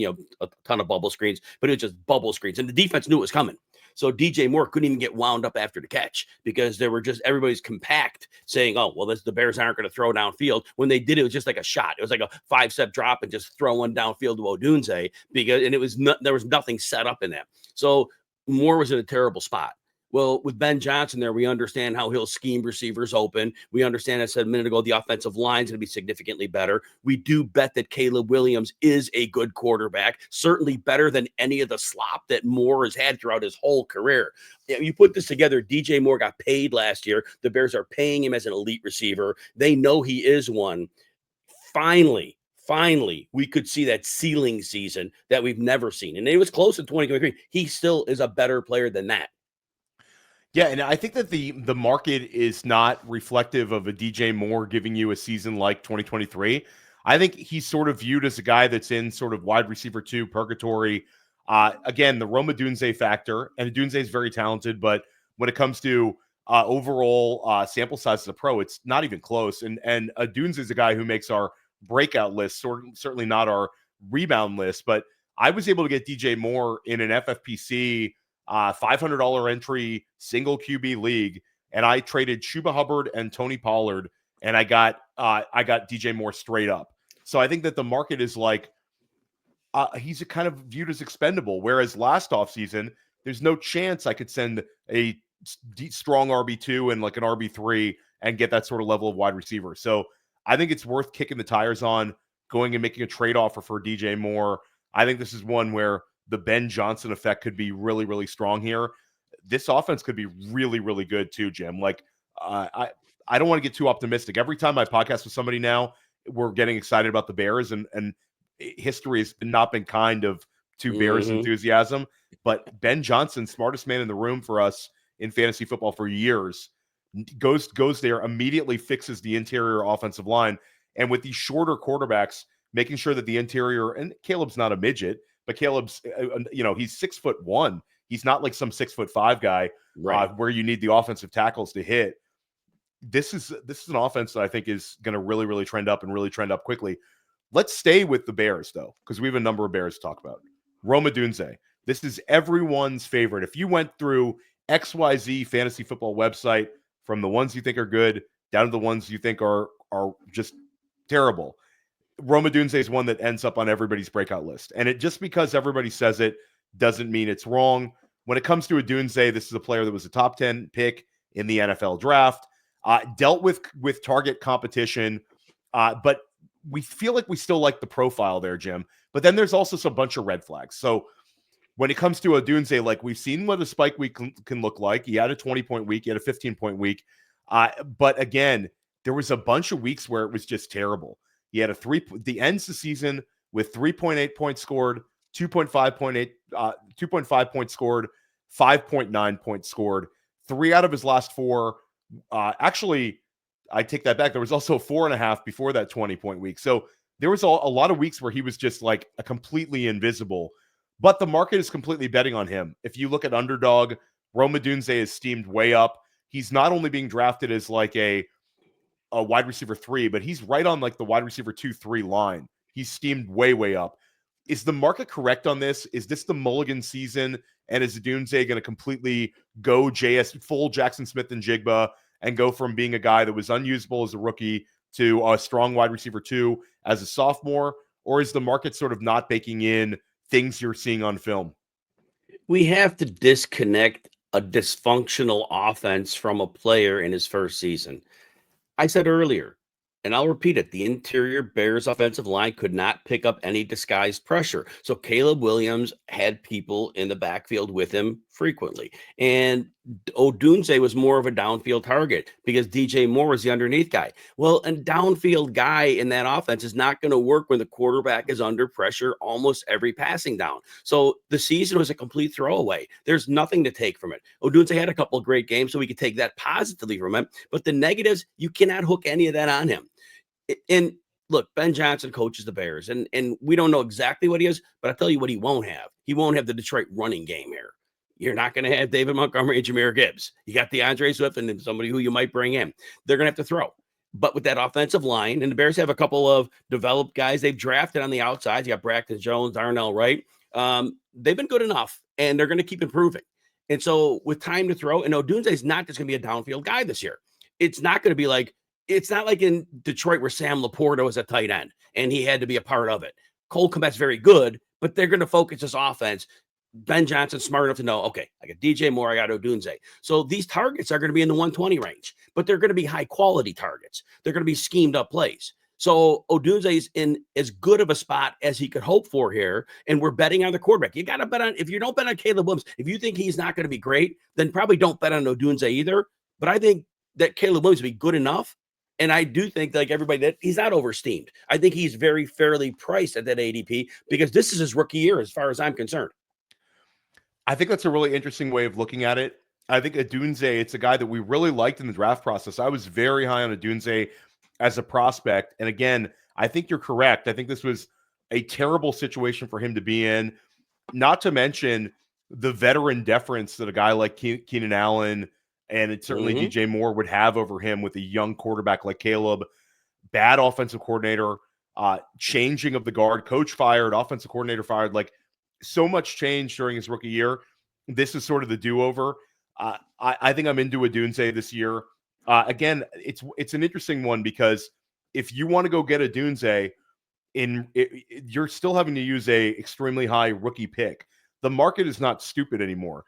ton of bubble screens, but it was just bubble screens, and the defense knew it was coming. So DJ Moore couldn't even get wound up after the catch because they were just everybody's compact saying, oh, well, the Bears aren't going to throw downfield. When they did, it was just like a shot. It was like a 5-step drop and just throw one downfield to Odunze there was nothing set up in that. So Moore was in a terrible spot. Well, with Ben Johnson there, we understand how he'll scheme receivers open. We understand, as I said a minute ago, the offensive line is going to be significantly better. We do bet that Caleb Williams is a good quarterback, certainly better than any of the slop that Moore has had throughout his whole career. You put this together, DJ Moore got paid last year. The Bears are paying him as an elite receiver. They know he is one. Finally, we could see that ceiling season that we've never seen. And it was close in 2023. He still is a better player than that. Yeah, and I think that the market is not reflective of a DJ Moore giving you a season like 2023. I think he's sort of viewed as a guy that's in sort of wide receiver 2 purgatory. Again, the Rome Odunze factor, and Odunze is very talented, but when it comes to overall sample size as a pro, it's not even close. And Odunze is a guy who makes our breakout list, certainly not our rebound list. But I was able to get DJ Moore in an FFPC $500 entry single QB league, and I traded Chuba Hubbard and Tony Pollard, and I got DJ Moore straight up. So I think that the market is like he's kind of viewed as expendable, whereas last offseason there's no chance I could send a strong RB2 and like an RB3 and get that sort of level of wide receiver. So I think it's worth kicking the tires on, going and making a trade offer for DJ Moore. I think this is one where the Ben Johnson effect could be really, really strong here. This offense could be really, really good too, Jim. Like, I don't want to get too optimistic. Every time I podcast with somebody now, we're getting excited about the Bears, and history has not been kind to Bears enthusiasm. But Ben Johnson, smartest man in the room for us in fantasy football for years, goes there, immediately fixes the interior offensive line. And with these shorter quarterbacks, making sure that the interior, and Caleb's not a midget, but Caleb's, he's 6'1". He's not like some 6'5" guy, right, where you need the offensive tackles to hit. This is an offense that I think is going to really, really trend up and really trend up quickly. Let's stay with the Bears, though, because we have a number of Bears to talk about. Rome Odunze. This is everyone's favorite. If you went through XYZ fantasy football website, from the ones you think are good down to the ones you think are just terrible, Rome Odunze is one that ends up on everybody's breakout list. And it just because everybody says it doesn't mean it's wrong. When it comes to Odunze, this is a player that was a top 10 pick in the NFL draft, dealt with target competition, but we feel like we still like the profile there, Jim. But then there's also some bunch of red flags. So when it comes to Odunze, like we've seen what a spike week can look like. He had a 20-point week. He had a 15-point week. But again, there was a bunch of weeks where it was just terrible. He had the ends the season with 3.8 points scored, 2.5 points scored, 5.9 points scored. 3 out of his last 4. Actually, I take that back. There was also 4.5 before that 20-point week. So there was a lot of weeks where he was just like a completely invisible. But the market is completely betting on him. If you look at Underdog, Rome Odunze is steamed way up. He's not only being drafted as like a wide receiver 3, but he's right on like the wide receiver 2-3 line. He's steamed way, way up. Is the market correct on this? Is this the mulligan season? And is Odunze going to completely go full Jackson Smith and Jigba and go from being a guy that was unusable as a rookie to a strong wide receiver 2 as a sophomore? Or is the market sort of not baking in things you're seeing on film? We have to disconnect a dysfunctional offense from a player in his first season. I said earlier, and I'll repeat it, the interior Bears offensive line could not pick up any disguised pressure. So Caleb Williams had people in the backfield with him frequently. And Odunze was more of a downfield target because DJ Moore was the underneath guy. Well, a downfield guy in that offense is not going to work when the quarterback is under pressure almost every passing down. So the season was a complete throwaway. There's nothing to take from it. Odunze had a couple of great games, so we could take that positively from him. But the negatives, you cannot hook any of that on him. And look, Ben Johnson coaches the Bears, and we don't know exactly what he is, but I'll tell you what he won't have. He won't have the Detroit running game here. You're not going to have David Montgomery and Jahmyr Gibbs. You got DeAndre Swift and somebody who you might bring in. They're going to have to throw. But with that offensive line, and the Bears have a couple of developed guys they've drafted on the outside. You got Braxton Jones, Darnell Wright. They've been good enough, and they're going to keep improving. And so with time to throw, and Odunze is not just going to be a downfield guy this year. It's not going to be like, it's not like in Detroit where Sam Laporta was a tight end, and he had to be a part of it. Cole Kmet's very good, but they're going to focus this offense. Ben Johnson's smart enough to know, okay, I got DJ Moore, I got Odunze. So these targets are going to be in the 120 range, but they're going to be high quality targets. They're going to be schemed up plays. So Odunze is in as good of a spot as he could hope for here. And we're betting on the quarterback. You got to bet on, if you don't bet on Caleb Williams, if you think he's not going to be great, then probably don't bet on Odunze either. But I think that Caleb Williams will be good enough. And I do think, like everybody, that he's not oversteamed. I think he's very fairly priced at that ADP because this is his rookie year as far as I'm concerned. I think that's a really interesting way of looking at it. I think Odunze, it's a guy that we really liked in the draft process. I was very high on Odunze as a prospect. And again, I think you're correct. I think this was a terrible situation for him to be in, not to mention the veteran deference that a guy like Keenan Allen and it's certainly DJ Moore would have over him with a young quarterback like Caleb. Bad offensive coordinator, changing of the guard, coach fired, offensive coordinator fired, like so much change during his rookie year. This is sort of the do-over. I think I'm into Odunze this year. Again, it's an interesting one because if you want to go get Odunze, you're still having to use a extremely high rookie pick. The market is not stupid anymore.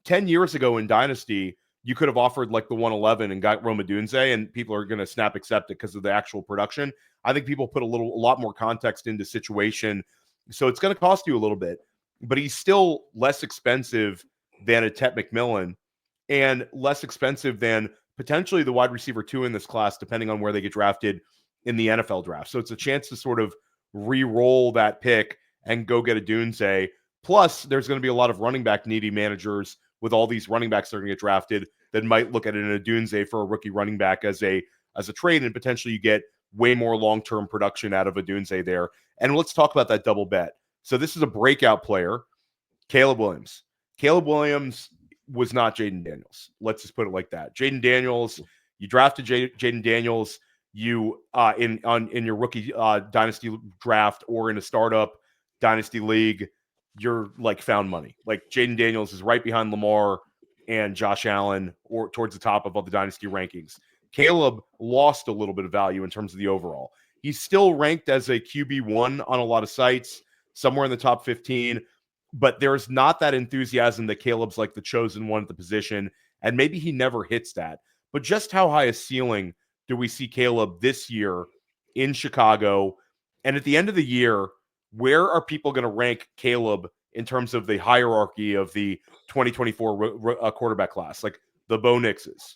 10 years ago in Dynasty, you could have offered like the 111 and got Rome Odunze, and people are going to snap accept it because of the actual production. I think people put a lot more context into situation, so it's going to cost you a little bit, but he's still less expensive than a Tet McMillan and less expensive than potentially the wide receiver 2 in this class, depending on where they get drafted in the NFL draft. So it's a chance to sort of re-roll that pick and go get Odunze. Plus, there's going to be a lot of running back needy managers with all these running backs that are going to get drafted that might look at an Odunze for a rookie running back as a trade, and potentially you get way more long-term production out of Odunze there. And let's talk about that double bet. So this is a breakout player, Caleb Williams. Caleb Williams was not Jayden Daniels. Let's just put it like that. Jayden Daniels, you drafted Jayden Daniels, you in your rookie dynasty draft or in a startup dynasty league, you're like found money. Like Jayden Daniels is right behind Lamar and Josh Allen or towards the top of all the dynasty rankings. Caleb lost a little bit of value in terms of the overall. He's still ranked as a QB1 on a lot of sites, somewhere in the top 15, but there's not that enthusiasm that Caleb's like the chosen one at the position, and maybe he never hits that. But just how high a ceiling do we see Caleb this year in Chicago? And at the end of the year, where are people going to rank Caleb in terms of the hierarchy of the 2024 quarterback class? Like the Bo Nixes,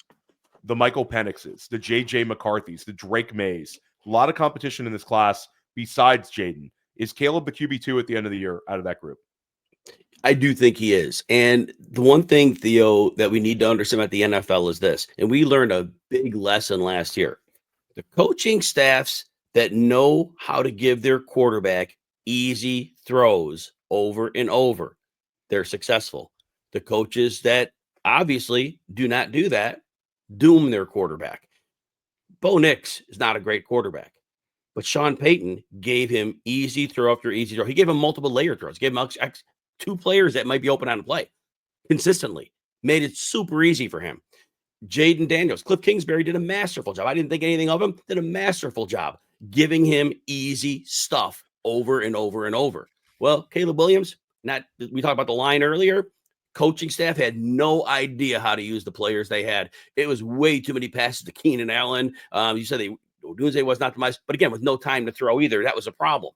the Michael Penixes, the J.J. McCarthys, the Drake Mays. A lot of competition in this class besides Jayden. Is Caleb the QB2 at the end of the year out of that group? I do think he is. And the one thing, Theo, that we need to understand about the NFL is this, and we learned a big lesson last year. The coaching staffs that know how to give their quarterback easy throws over and over, they're successful. The coaches that obviously do not do that doom their quarterback. Bo Nix is not a great quarterback, but Sean Payton gave him easy throw after easy throw. He gave him multiple layer throws, gave him two players that might be open on the play consistently, made it super easy for him. Jayden Daniels, Cliff Kingsbury did a masterful job. I didn't think anything of him, did a masterful job giving him easy stuff over and over and over. Well, Caleb Williams, we talked about the line earlier. Coaching staff had no idea how to use the players they had. It was way too many passes to Keenan Allen. You said Odunze was not optimized, but again, with no time to throw either, that was a problem.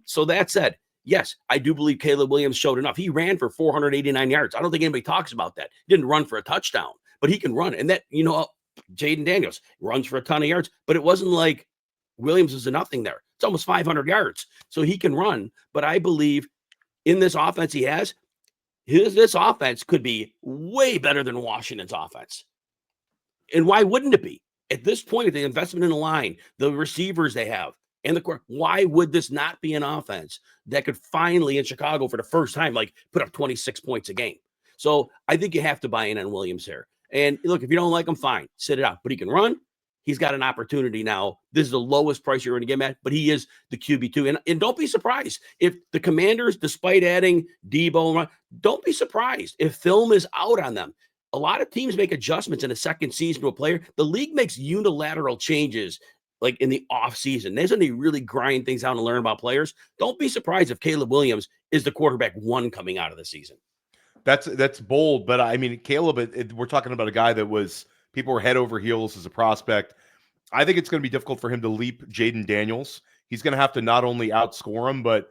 So that said, yes, I do believe Caleb Williams showed enough. He ran for 489 yards. I don't think anybody talks about that. He didn't run for a touchdown, but he can run. And that, Jayden Daniels runs for a ton of yards, but it wasn't like Williams was a nothing there. It's almost 500 yards. So he can run. But I believe in this offense he has, this offense could be way better than Washington's offense. And why wouldn't it be? At this point, the investment in the line, the receivers they have, and the court. Why would this not be an offense that could finally in Chicago for the first time, like put up 26 points a game? So I think you have to buy in on Williams here. And look, if you don't like him, fine, sit it out. But he can run. He's got an opportunity now. This is the lowest price you're going to get him at, but he is the QB2. And don't be surprised if the Commanders, despite adding Debo, don't be surprised if film is out on them. A lot of teams make adjustments in the second season to a player. The league makes unilateral changes like in the off season. There's when they really grind things out and learn about players. Don't be surprised if Caleb Williams is the quarterback 1 coming out of the season. That's bold, but I mean, Caleb, we're talking about a guy that was people were head over heels as a prospect. I think it's going to be difficult for him to leap Jayden Daniels. He's going to have to not only outscore him, but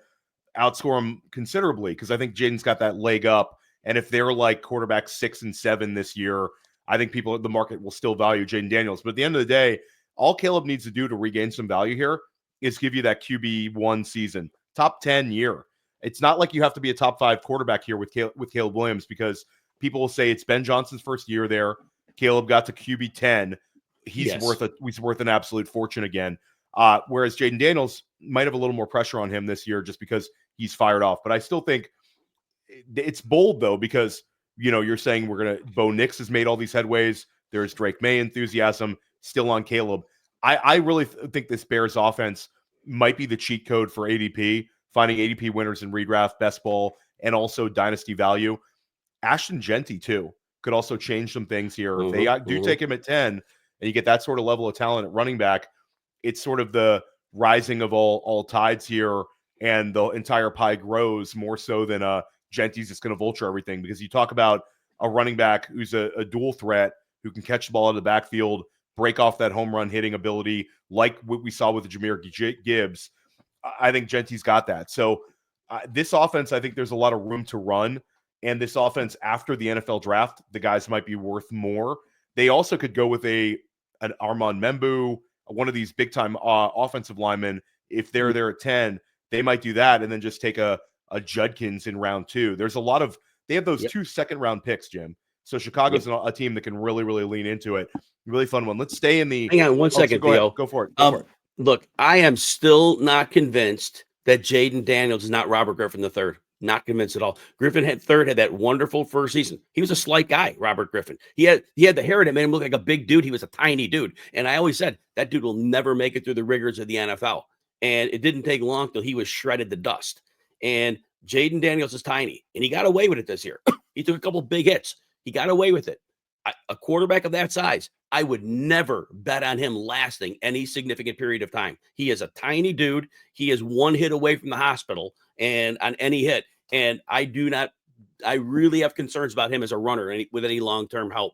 outscore him considerably because I think Jayden's got that leg up. And if they're like quarterback 6 and 7 this year, I think people at the market will still value Jayden Daniels. But at the end of the day, all Caleb needs to do to regain some value here is give you that QB1 season, top 10 year. It's not like you have to be a top 5 quarterback here with Caleb Williams because people will say it's Ben Johnson's first year there. Caleb got to QB 10. He's worth an absolute fortune again. Whereas Jayden Daniels might have a little more pressure on him this year just because he's fired off. But I still think it's bold though because you're saying Bo Nix has made all these headways. There's Drake May enthusiasm still on Caleb. I really think this Bears offense might be the cheat code for ADP, finding ADP winners in redraft, best ball, and also dynasty value. Ashton Genty too could also change some things here. If they do take him at 10 and you get that sort of level of talent at running back, it's sort of the rising of all tides here, and the entire pie grows more so than Genty's just going to vulture everything. Because you talk about a running back who's a dual threat who can catch the ball out of the backfield, break off that home run hitting ability like what we saw with Jahmyr Gibbs. I think Genty's got that. So this offense, I think there's a lot of room to run. And this offense after the NFL draft, the guys might be worth more. They also could go with an Armand Membu, one of these big-time offensive linemen. If they're there at 10, they might do that and then just take a Judkins in round 2. There's a lot of – they have those 2 second-round picks, Jim. So Chicago's a team that can really, really lean into it. Really fun one. Let's stay in the – Hang on one second, Theo. Go for it. Look, I am still not convinced that Jayden Daniels is not Robert Griffin III. Not convinced at all. Griffin had that wonderful first season. He was a slight guy, Robert Griffin. He had the hair that made him look like a big dude. He was a tiny dude. And I always said that dude will never make it through the rigors of the NFL. And it didn't take long till he was shredded to dust. And Jayden Daniels is tiny. And he got away with it this year. He took a couple big hits. He got away with it. A quarterback of that size, I would never bet on him lasting any significant period of time. He is a tiny dude. He is 1 hit away from the hospital and on any hit. And I really have concerns about him as a runner with any long-term help.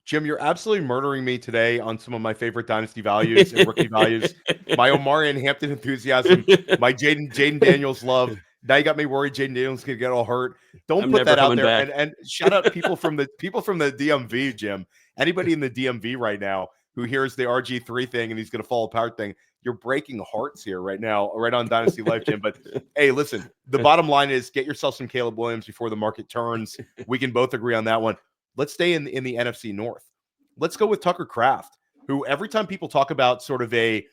Jim, you're absolutely murdering me today on some of my favorite dynasty values and rookie values. My Omarion Hampton enthusiasm, my Jayden Daniels love. Now you got me worried Jayden Daniels could get all hurt. Don't put that out there. And shout out people from the DMV, Jim. Anybody in the DMV right now who hears the RG3 thing and he's going to fall apart thing, you're breaking hearts here right now, right on Dynasty Life, Jim. But hey, listen, the bottom line is get yourself some Caleb Williams before the market turns. We can both agree on that one. Let's stay in the NFC North. Let's go with Tucker Kraft, who every time people talk about sort of a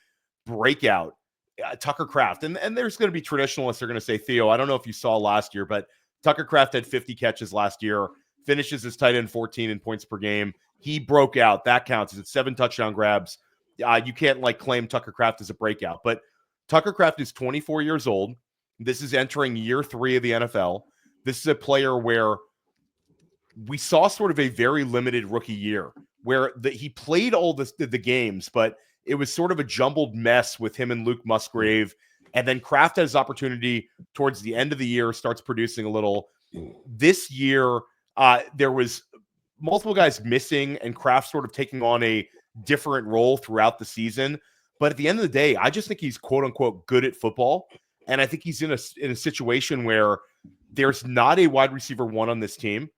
breakout, Tucker Kraft, and there's going to be traditionalists are going to say, Theo, I don't know if you saw last year, but Tucker Kraft had 50 catches last year, finishes his tight end 14 in points per game. He broke out. That counts. He's at 7 touchdown grabs. You can't claim Tucker Kraft as a breakout, but Tucker Kraft is 24 years old. This is entering year 3 of the NFL. This is a player where we saw sort of a very limited rookie year where he played all the games, but it was sort of a jumbled mess with him and Luke Musgrave. And then Kraft has opportunity towards the end of the year, starts producing a little. This year, there was multiple guys missing and Kraft sort of taking on a different role throughout the season. But at the end of the day, I just think he's quote unquote good at football. And I think he's in a situation where there's not a wide receiver 1 on this team.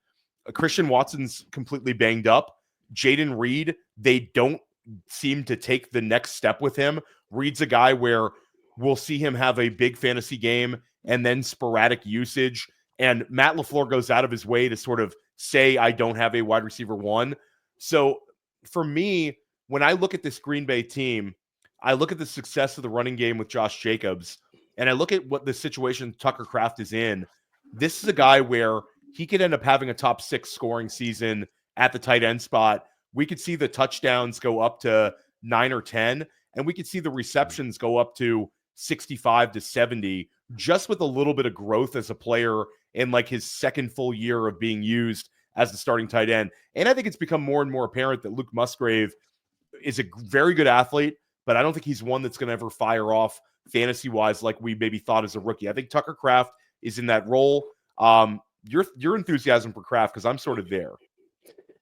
Christian Watson's completely banged up. Jaden Reed, they don't seem to take the next step with him. Reed's a guy where we'll see him have a big fantasy game and then sporadic usage. And Matt LaFleur goes out of his way to sort of say, I don't have a wide receiver 1. So for me, when I look at this Green Bay team, I look at the success of the running game with Josh Jacobs, and I look at what the situation Tucker Kraft is in. This is a guy where he could end up having a top 6 scoring season at the tight end spot. We could see the touchdowns go up to 9 or 10, and we could see the receptions go up to 65 to 70, just with a little bit of growth as a player in like his second full year of being used as the starting tight end. And I think it's become more and more apparent that Luke Musgrave is a very good athlete, but I don't think he's one that's going to ever fire off fantasy-wise like we maybe thought as a rookie. I think Tucker Kraft is in that role. Your enthusiasm for Kraft, because I'm sort of there.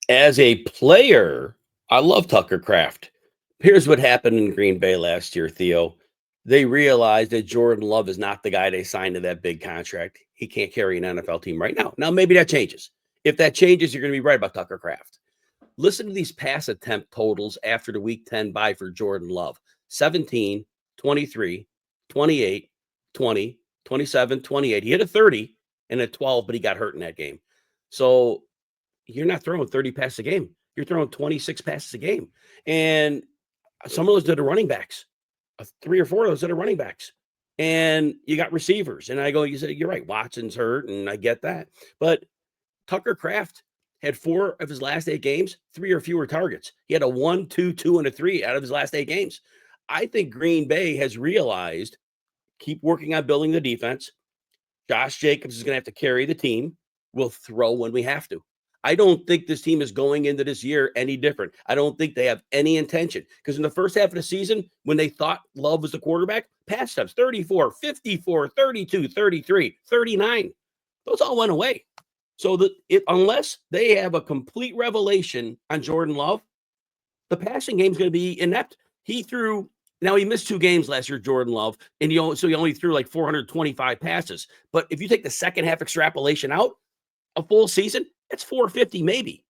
As a player, I love Tucker Kraft. Here's what happened in Green Bay last year, Theo. They realized that Jordan Love is not the guy they signed to that big contract. He can't carry an NFL team right now. Now, maybe that changes. If that changes, you're going to be right about Tucker Kraft. Listen to these pass attempt totals after the week 10 bye for Jordan Love. 17, 23, 28, 20, 27, 28. He hit a 30 and a 12, but he got hurt in that game. So you're not throwing 30 passes a game. You're throwing 26 passes a game. And some of those did the running backs. 3 or 4 of those that are running backs. And you got receivers. And I go, you said, you're right. Watson's hurt, and I get that. But Tucker Kraft had 4 of his last 8 games, 3 or fewer targets. He had a 1, 2, 2, and a 3 out of his last 8 games. I think Green Bay has realized, keep working on building the defense. Josh Jacobs is going to have to carry the team. We'll throw when we have to. I don't think this team is going into this year any different. I don't think they have any intention, because in the first half of the season, when they thought Love was the quarterback, pass attempts 34, 54, 32, 33, 39. Those all went away. So unless they have a complete revelation on Jordan Love, the passing game is going to be inept. He missed 2 games last year, Jordan Love, and he only threw like 425 passes. But if you take the second half extrapolation out, a full season, it's 450 maybe.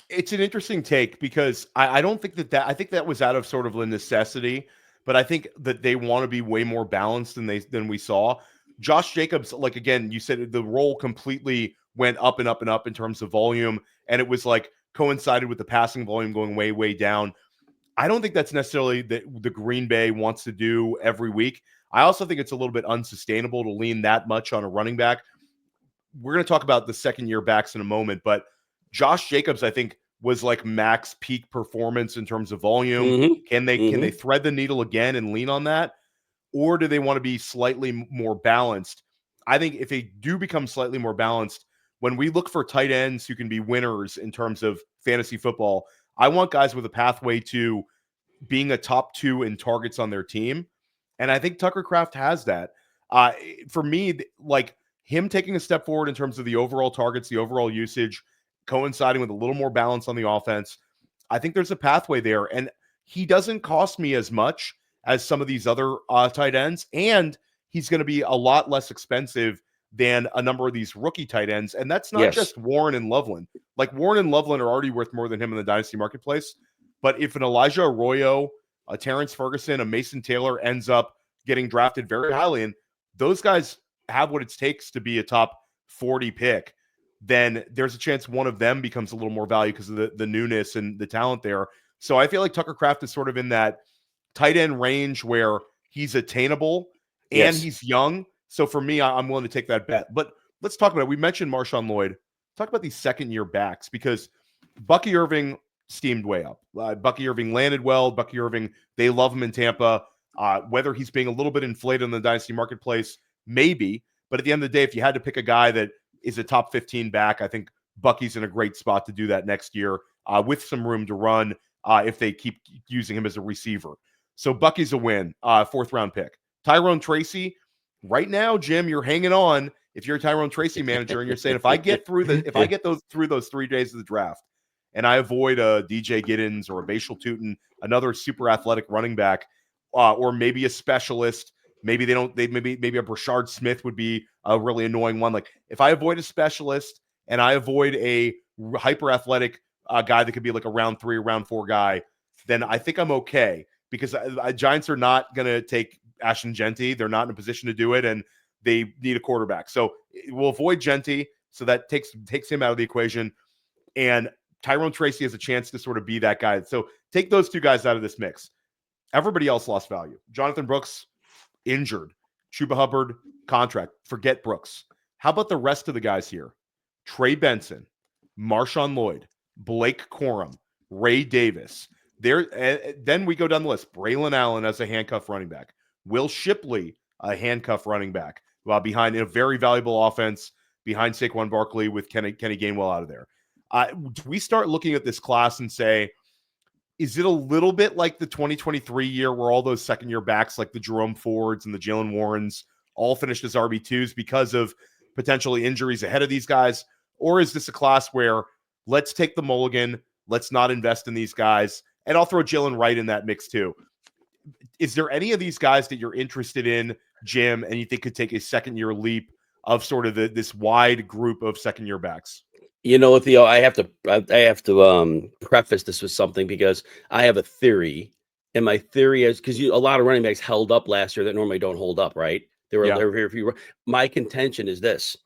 It's an interesting take, because I don't think I think that was out of sort of a necessity, but I think that they want to be way more balanced than we saw. Josh Jacobs, like, again, you said the role completely went up and up and up in terms of volume, and it was like coincided with the passing volume going way, way down. I don't think that's necessarily the Green Bay wants to do every week. I also think it's a little bit unsustainable to lean that much on a running back. We're going to talk about the second-year backs in a moment, but Josh Jacobs, I think, was like max peak performance in terms of volume. Mm-hmm. Can they thread the needle again and lean on that? Or do they want to be slightly more balanced? I think if they do become slightly more balanced, when we look for tight ends who can be winners in terms of fantasy football, I want guys with a pathway to being a top 2 in targets on their team. And I think Tucker Kraft has that. For me, like, him taking a step forward in terms of the overall targets, the overall usage, coinciding with a little more balance on the offense, I think there's a pathway there. And he doesn't cost me as much as some of these other tight ends, and he's going to be a lot less expensive than a number of these rookie tight ends. And that's not just Warren and Loveland. Like, Warren and Loveland are already worth more than him in the dynasty marketplace. But if an Elijah Arroyo, a Terrence Ferguson, a Mason Taylor ends up getting drafted very highly, and those guys have what it takes to be a top 40 pick, then there's a chance one of them becomes a little more value because of the newness and the talent there. So I feel like Tucker Kraft is sort of in that tight end range where he's attainable and he's young. So for me, I'm willing to take that bet. But let's talk about it. We mentioned Marshawn Lloyd. Talk about these second-year backs, because Bucky Irving steamed way up. Bucky Irving landed well. Bucky Irving, they love him in Tampa. Whether he's being a little bit inflated in the dynasty marketplace, maybe. But at the end of the day, if you had to pick a guy that is a top 15 back, I think Bucky's in a great spot to do that next year with some room to run if they keep using him as a receiver. So Bucky's a win, 4th-round pick. Tyrone Tracy, right now, Jim, you're hanging on. If you're a Tyrone Tracy manager and you're saying, if I get through those 3 days of the draft and I avoid a DJ Giddens or a Bashal Tutin, another super athletic running back, or maybe a specialist, maybe a Brashard Smith would be a really annoying one. Like, if I avoid a specialist and I avoid a hyper athletic guy that could be like a round 3 or round 4 guy, then I think I'm okay, because Giants are not going to take Ashton Genty. They're not in a position to do it, and they need a quarterback. So we'll avoid Genty. So that takes him out of the equation. And Tyrone Tracy has a chance to sort of be that guy. So take those 2 guys out of this mix. Everybody else lost value. Jonathan Brooks, injured. Chuba Hubbard, contract. Forget Brooks. How about the rest of the guys here? Trey Benson, Marshawn Lloyd, Blake Corum, Ray Davis. Then we go down the list. Braylon Allen as a handcuff running back. Will Shipley, a handcuff running back, behind a very valuable offense behind Saquon Barkley with Kenny Gainwell out of there. Do we start looking at this class and say, is it a little bit like the 2023 year where all those second-year backs like the Jerome Fords and the Jalen Warrens all finished as RB2s because of potentially injuries ahead of these guys? Or is this a class where let's take the mulligan, let's not invest in these guys, and I'll throw Jalen Wright in that mix too. Is there any of these guys that you're interested in, Jim, and you think could take a second-year leap of sort of this wide group of second-year backs? You know, Theo, I have to preface this with something because I have a theory, and my theory is because a lot of running backs held up last year that normally don't hold up, right? There were very few. My contention is this: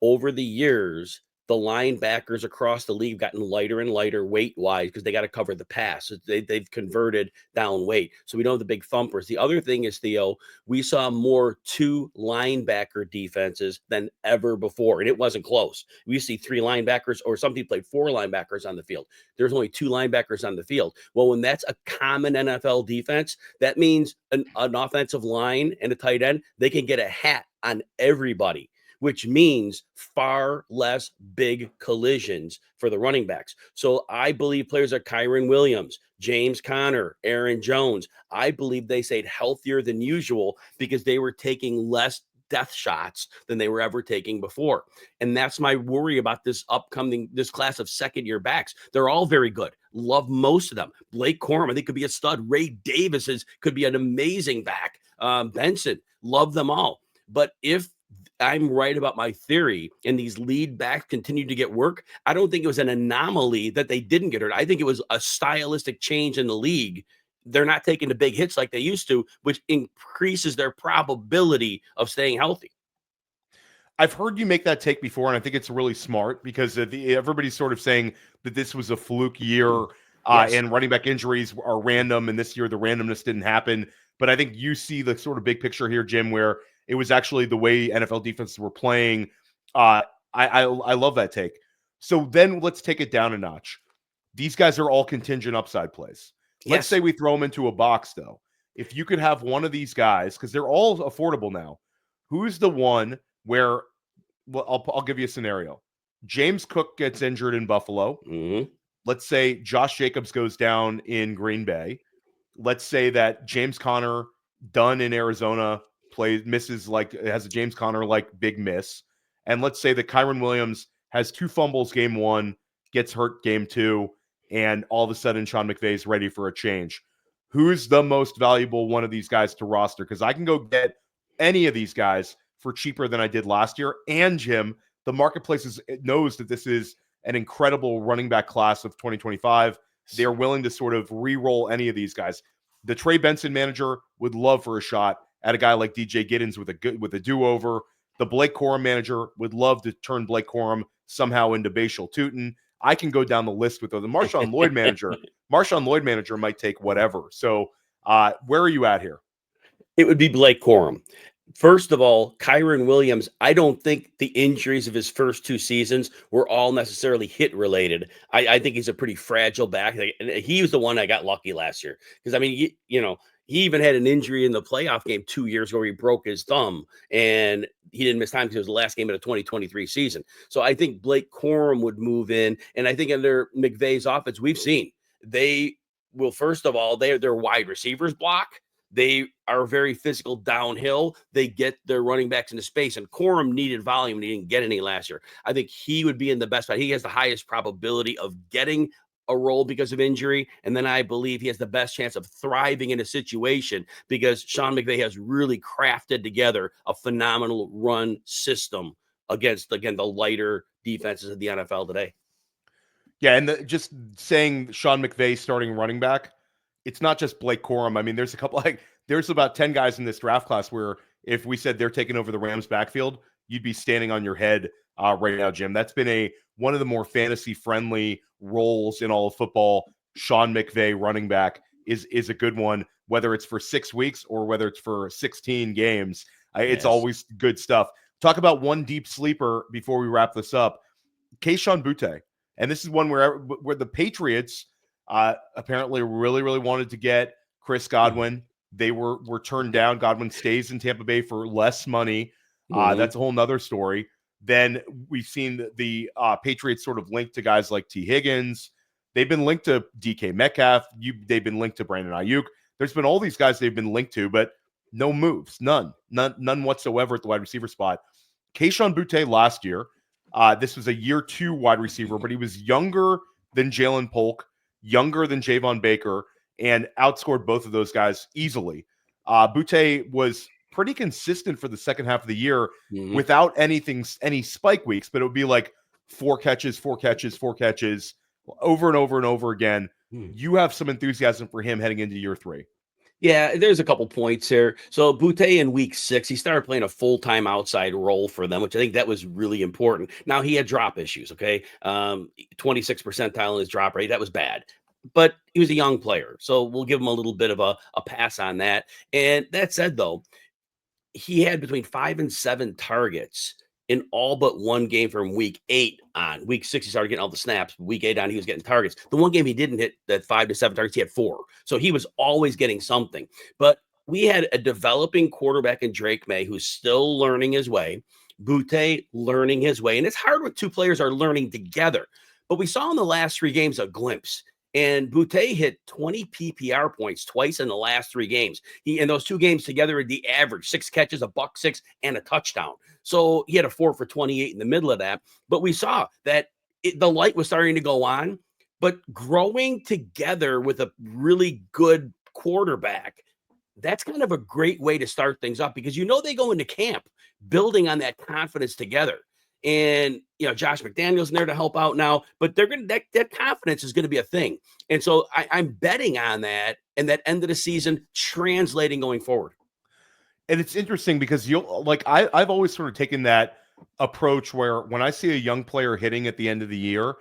over the years, the linebackers across the league gotten lighter and lighter weight wise because they got to cover the pass. So they've converted down weight. So we don't have the big thumpers. The other thing is, Theo, we saw more 2 linebacker defenses than ever before. And it wasn't close. We used to see 3 linebackers, or some people played 4 linebackers on the field. There's only 2 linebackers on the field. Well, when that's a common NFL defense, that means an offensive line and a tight end, they can get a hat on everybody, which means far less big collisions for the running backs. So I believe players like Kyron Williams, James Conner, Aaron Jones, I believe they stayed healthier than usual because they were taking less death shots than they were ever taking before. And that's my worry about this class of second-year backs. They're all very good. Love most of them. Blake Corum, I think, could be a stud. Ray Davis could be an amazing back. Benson, love them all. But if I'm right about my theory and these lead backs continue to get work, I don't think it was an anomaly that they didn't get hurt. I think it was a stylistic change in the league. They're not taking the big hits like they used to, which increases their probability of staying healthy. I've heard you make that take before, and I think it's really smart because everybody's sort of saying that this was a fluke year and running back injuries are random, and this year the randomness didn't happen. But I think you see the sort of big picture here, Jim, where it was actually the way NFL defenses were playing. I love that take. So then let's take it down a notch. These guys are all contingent upside plays. Let's say we throw them into a box, though. If you could have one of these guys, because they're all affordable now, who's the one where, well, I'll give you a scenario. James Cook gets injured in Buffalo. Mm-hmm. Let's say Josh Jacobs goes down in Green Bay. Let's say that James Conner, done in Arizona, has a James Conner like big miss. And let's say that Kyron Williams has 2 fumbles game 1, gets hurt game 2, and all of a sudden Sean McVay is ready for a change. Who's the most valuable one of these guys to roster? Because I can go get any of these guys for cheaper than I did last year. And Jim, the marketplace knows that this is an incredible running back class of 2025. They're willing to sort of re-roll any of these guys. The Trey Benson manager would love for a shot at a guy like DJ Giddens with a do-over. The Blake Corum manager would love to turn Blake Corum somehow into Bashal Tutin. I can go down the list with the Marshawn Lloyd manager. Marshawn Lloyd manager might take whatever. So where are you at here? It would be Blake Corum. First of all, Kyron Williams, I don't think the injuries of his first 2 seasons were all necessarily hit related. I think he's a pretty fragile back. He was the one I got lucky last year. Because, I mean, he even had an injury in the playoff game 2 years ago where he broke his thumb, and he didn't miss time because it was the last game of the 2023 season. So I think Blake Corum would move in. And I think under McVay's offense, we've seen they will, first of all, they're wide receivers block. They are very physical downhill. They get their running backs into space, and Corum needed volume, and he didn't get any last year. I think he would be in the best spot. He has the highest probability of getting a role because of injury, and then I believe he has the best chance of thriving in a situation because Sean McVay has really crafted together a phenomenal run system against, again, the lighter defenses of the NFL today. Yeah, and just saying Sean McVay starting running back, it's not just Blake Corum. I mean, there's a couple, there's about 10 guys in this draft class where if we said they're taking over the Rams backfield, you'd be standing on your head right now, Jim. That's been one of the more fantasy-friendly roles in all of football. Sean McVay, running back, is a good one. whether it's for 6 weeks or whether it's for 16 games. It's Yes. always good stuff. Talk about one deep sleeper before we wrap this up. Kayshon Boutte. And this is one where the Patriots apparently really, really wanted to get Chris Godwin. They were turned down. Godwin stays in Tampa Bay for less money. That's a whole nother story. Then we've seen the Patriots sort of linked to guys like T. Higgins. They've been linked to DK Metcalf. They've been linked to Brandon Ayuk. There's been all these guys they've been linked to, but no moves, none whatsoever at the wide receiver spot. Kayshon Boutte last year, this was a year 2 wide receiver, but he was younger than Jalen Polk, younger than Javon Baker, and outscored both of those guys easily. Boutte was pretty consistent for the second half of the year without any spike weeks, but it would be like 4 catches, 4 catches, 4 catches over and over and over again. You have some enthusiasm for him heading into year 3. Yeah, there's a couple points here. So Boutte in week 6, he started playing a full-time outside role for them, which I think that was really important. Now he had drop issues, okay? 26 percentile in his drop rate. That was bad. But he was a young player, so we'll give him a little bit of a pass on that. And that said, though, he had between 5 and 7 targets in all but one game from week 8 on. Week 6, he started getting all the snaps. Week 8 on, he was getting targets. The one game he didn't hit that 5 to 7 targets, he had 4. So he was always getting something. But we had a developing quarterback in Drake May who's still learning his way. Boutte learning his way. And it's hard when 2 players are learning together. But we saw in the last 3 games a glimpse. And Boutte hit 20 PPR points twice in the last 3 games. He in those 2 games together, the average 6 catches, $106, and a touchdown. So he had a 4 for 28 in the middle of that. But we saw that the light was starting to go on. But growing together with a really good quarterback, that's kind of a great way to start things up because they go into camp building on that confidence together. And Josh McDaniels in there to help out now, but they're gonna that confidence is going to be a thing, and so I'm betting on that and that end of the season translating going forward. And it's interesting because I've always sort of taken that approach where when I see a young player hitting at the end of the year,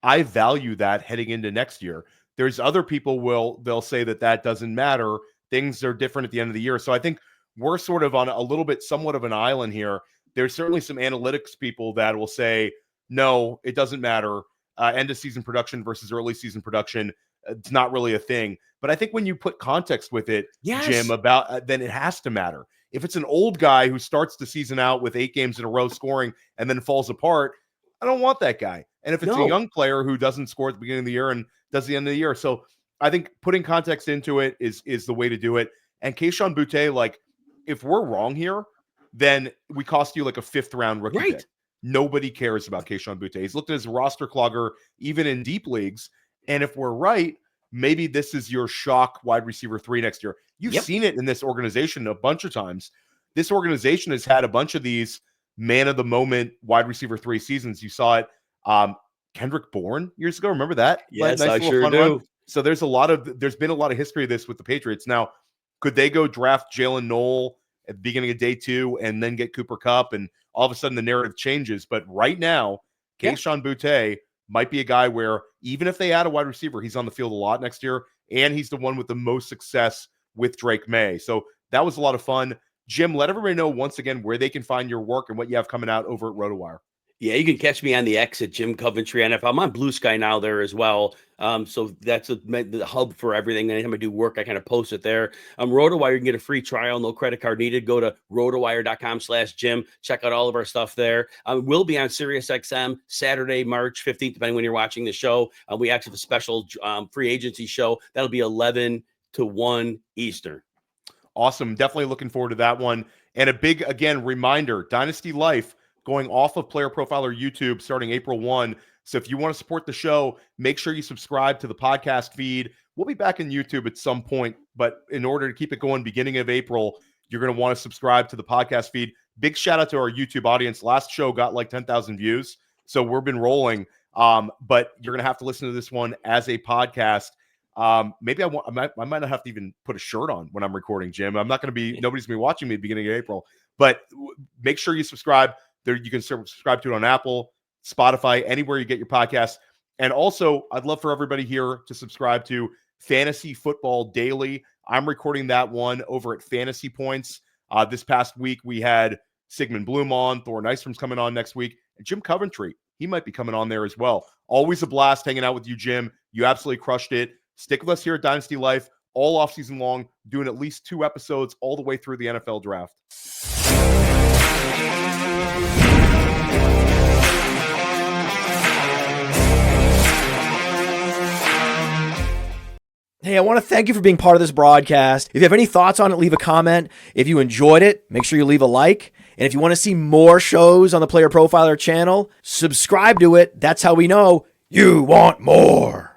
I value that heading into next year. There's other people they'll say that doesn't matter. Things are different at the end of the year, so I think we're sort of on a little bit somewhat of an island here. There's certainly some analytics people that will say, no, it doesn't matter. End of season production versus early season production, it's not really a thing. But I think when you put context with it, Yes. Jim, about then it has to matter. If it's an old guy who starts the season out with 8 games in a row scoring and then falls apart, I don't want that guy. And if it's a young player who doesn't score at the beginning of the year and does the end of the year. So I think putting context into it is the way to do it. And Kayshon Boutte, if we're wrong here, then we cost you like a 5th round rookie pick. Nobody cares about Kayshon Boutte. He's looked at as a roster clogger, even in deep leagues. And if we're right, maybe this is your shock wide receiver 3 next year. You've seen it in this organization a bunch of times. This organization has had a bunch of these man of the moment wide receiver 3 seasons. You saw it Kendrick Bourne years ago. Remember that? Yes, I sure do. Run. So there's been a lot of history of this with the Patriots. Now, could they go draft Jalen Noel at the beginning of day 2 and then get Cooper Kupp, and all of a sudden the narrative changes? But right now, Kayshon Boutte might be a guy where even if they add a wide receiver, he's on the field a lot next year, and he's the one with the most success with Drake May. So that was a lot of fun. Jim, let everybody know once again where they can find your work and what you have coming out over at RotoWire. Yeah, you can catch me on the X at Jim Coventry NFL. I'm on Blue Sky now there as well. So that's the hub for everything. Anytime I do work, I kind of post it there. RotoWire, you can get a free trial, no credit card needed. Go to rotowire.com/Jim. Check out all of our stuff there. We'll be on SiriusXM Saturday, March 15th, depending when you're watching the show. We actually have a special free agency show. That'll be 11 to 1 Eastern. Awesome. Definitely looking forward to that one. And a big, again, reminder, Dynasty Life going off of Player Profiler YouTube starting April 1. So if you want to support the show, make sure you subscribe to the podcast feed. We'll be back in YouTube at some point, but in order to keep it going beginning of April, you're going to want to subscribe to the podcast feed. Big shout out to our YouTube audience. Last show got like 10,000 views, so we've been rolling. But you're going to have to listen to this one as a podcast. Maybe I might not have to even put a shirt on when I'm recording, Jim. I'm not going to be, nobody's going to be watching me at the beginning of April, but make sure you subscribe. There, you can subscribe to it on Apple, Spotify, anywhere you get your podcasts. And also, I'd love for everybody here to subscribe to Fantasy Football Daily. I'm recording that one over at Fantasy Points. This past week, we had Sigmund Bloom on, Thor Nystrom's coming on next week, and Jim Coventry, he might be coming on there as well. Always a blast hanging out with you, Jim. You absolutely crushed it. Stick with us here at Dynasty Life all offseason long, doing at least 2 episodes all the way through the NFL draft. Hey, I want to thank you for being part of this broadcast. If you have any thoughts on it, leave a comment. If you enjoyed it, make sure you leave a like. And if you want to see more shows on the Player Profiler channel, subscribe to it. That's how we know you want more.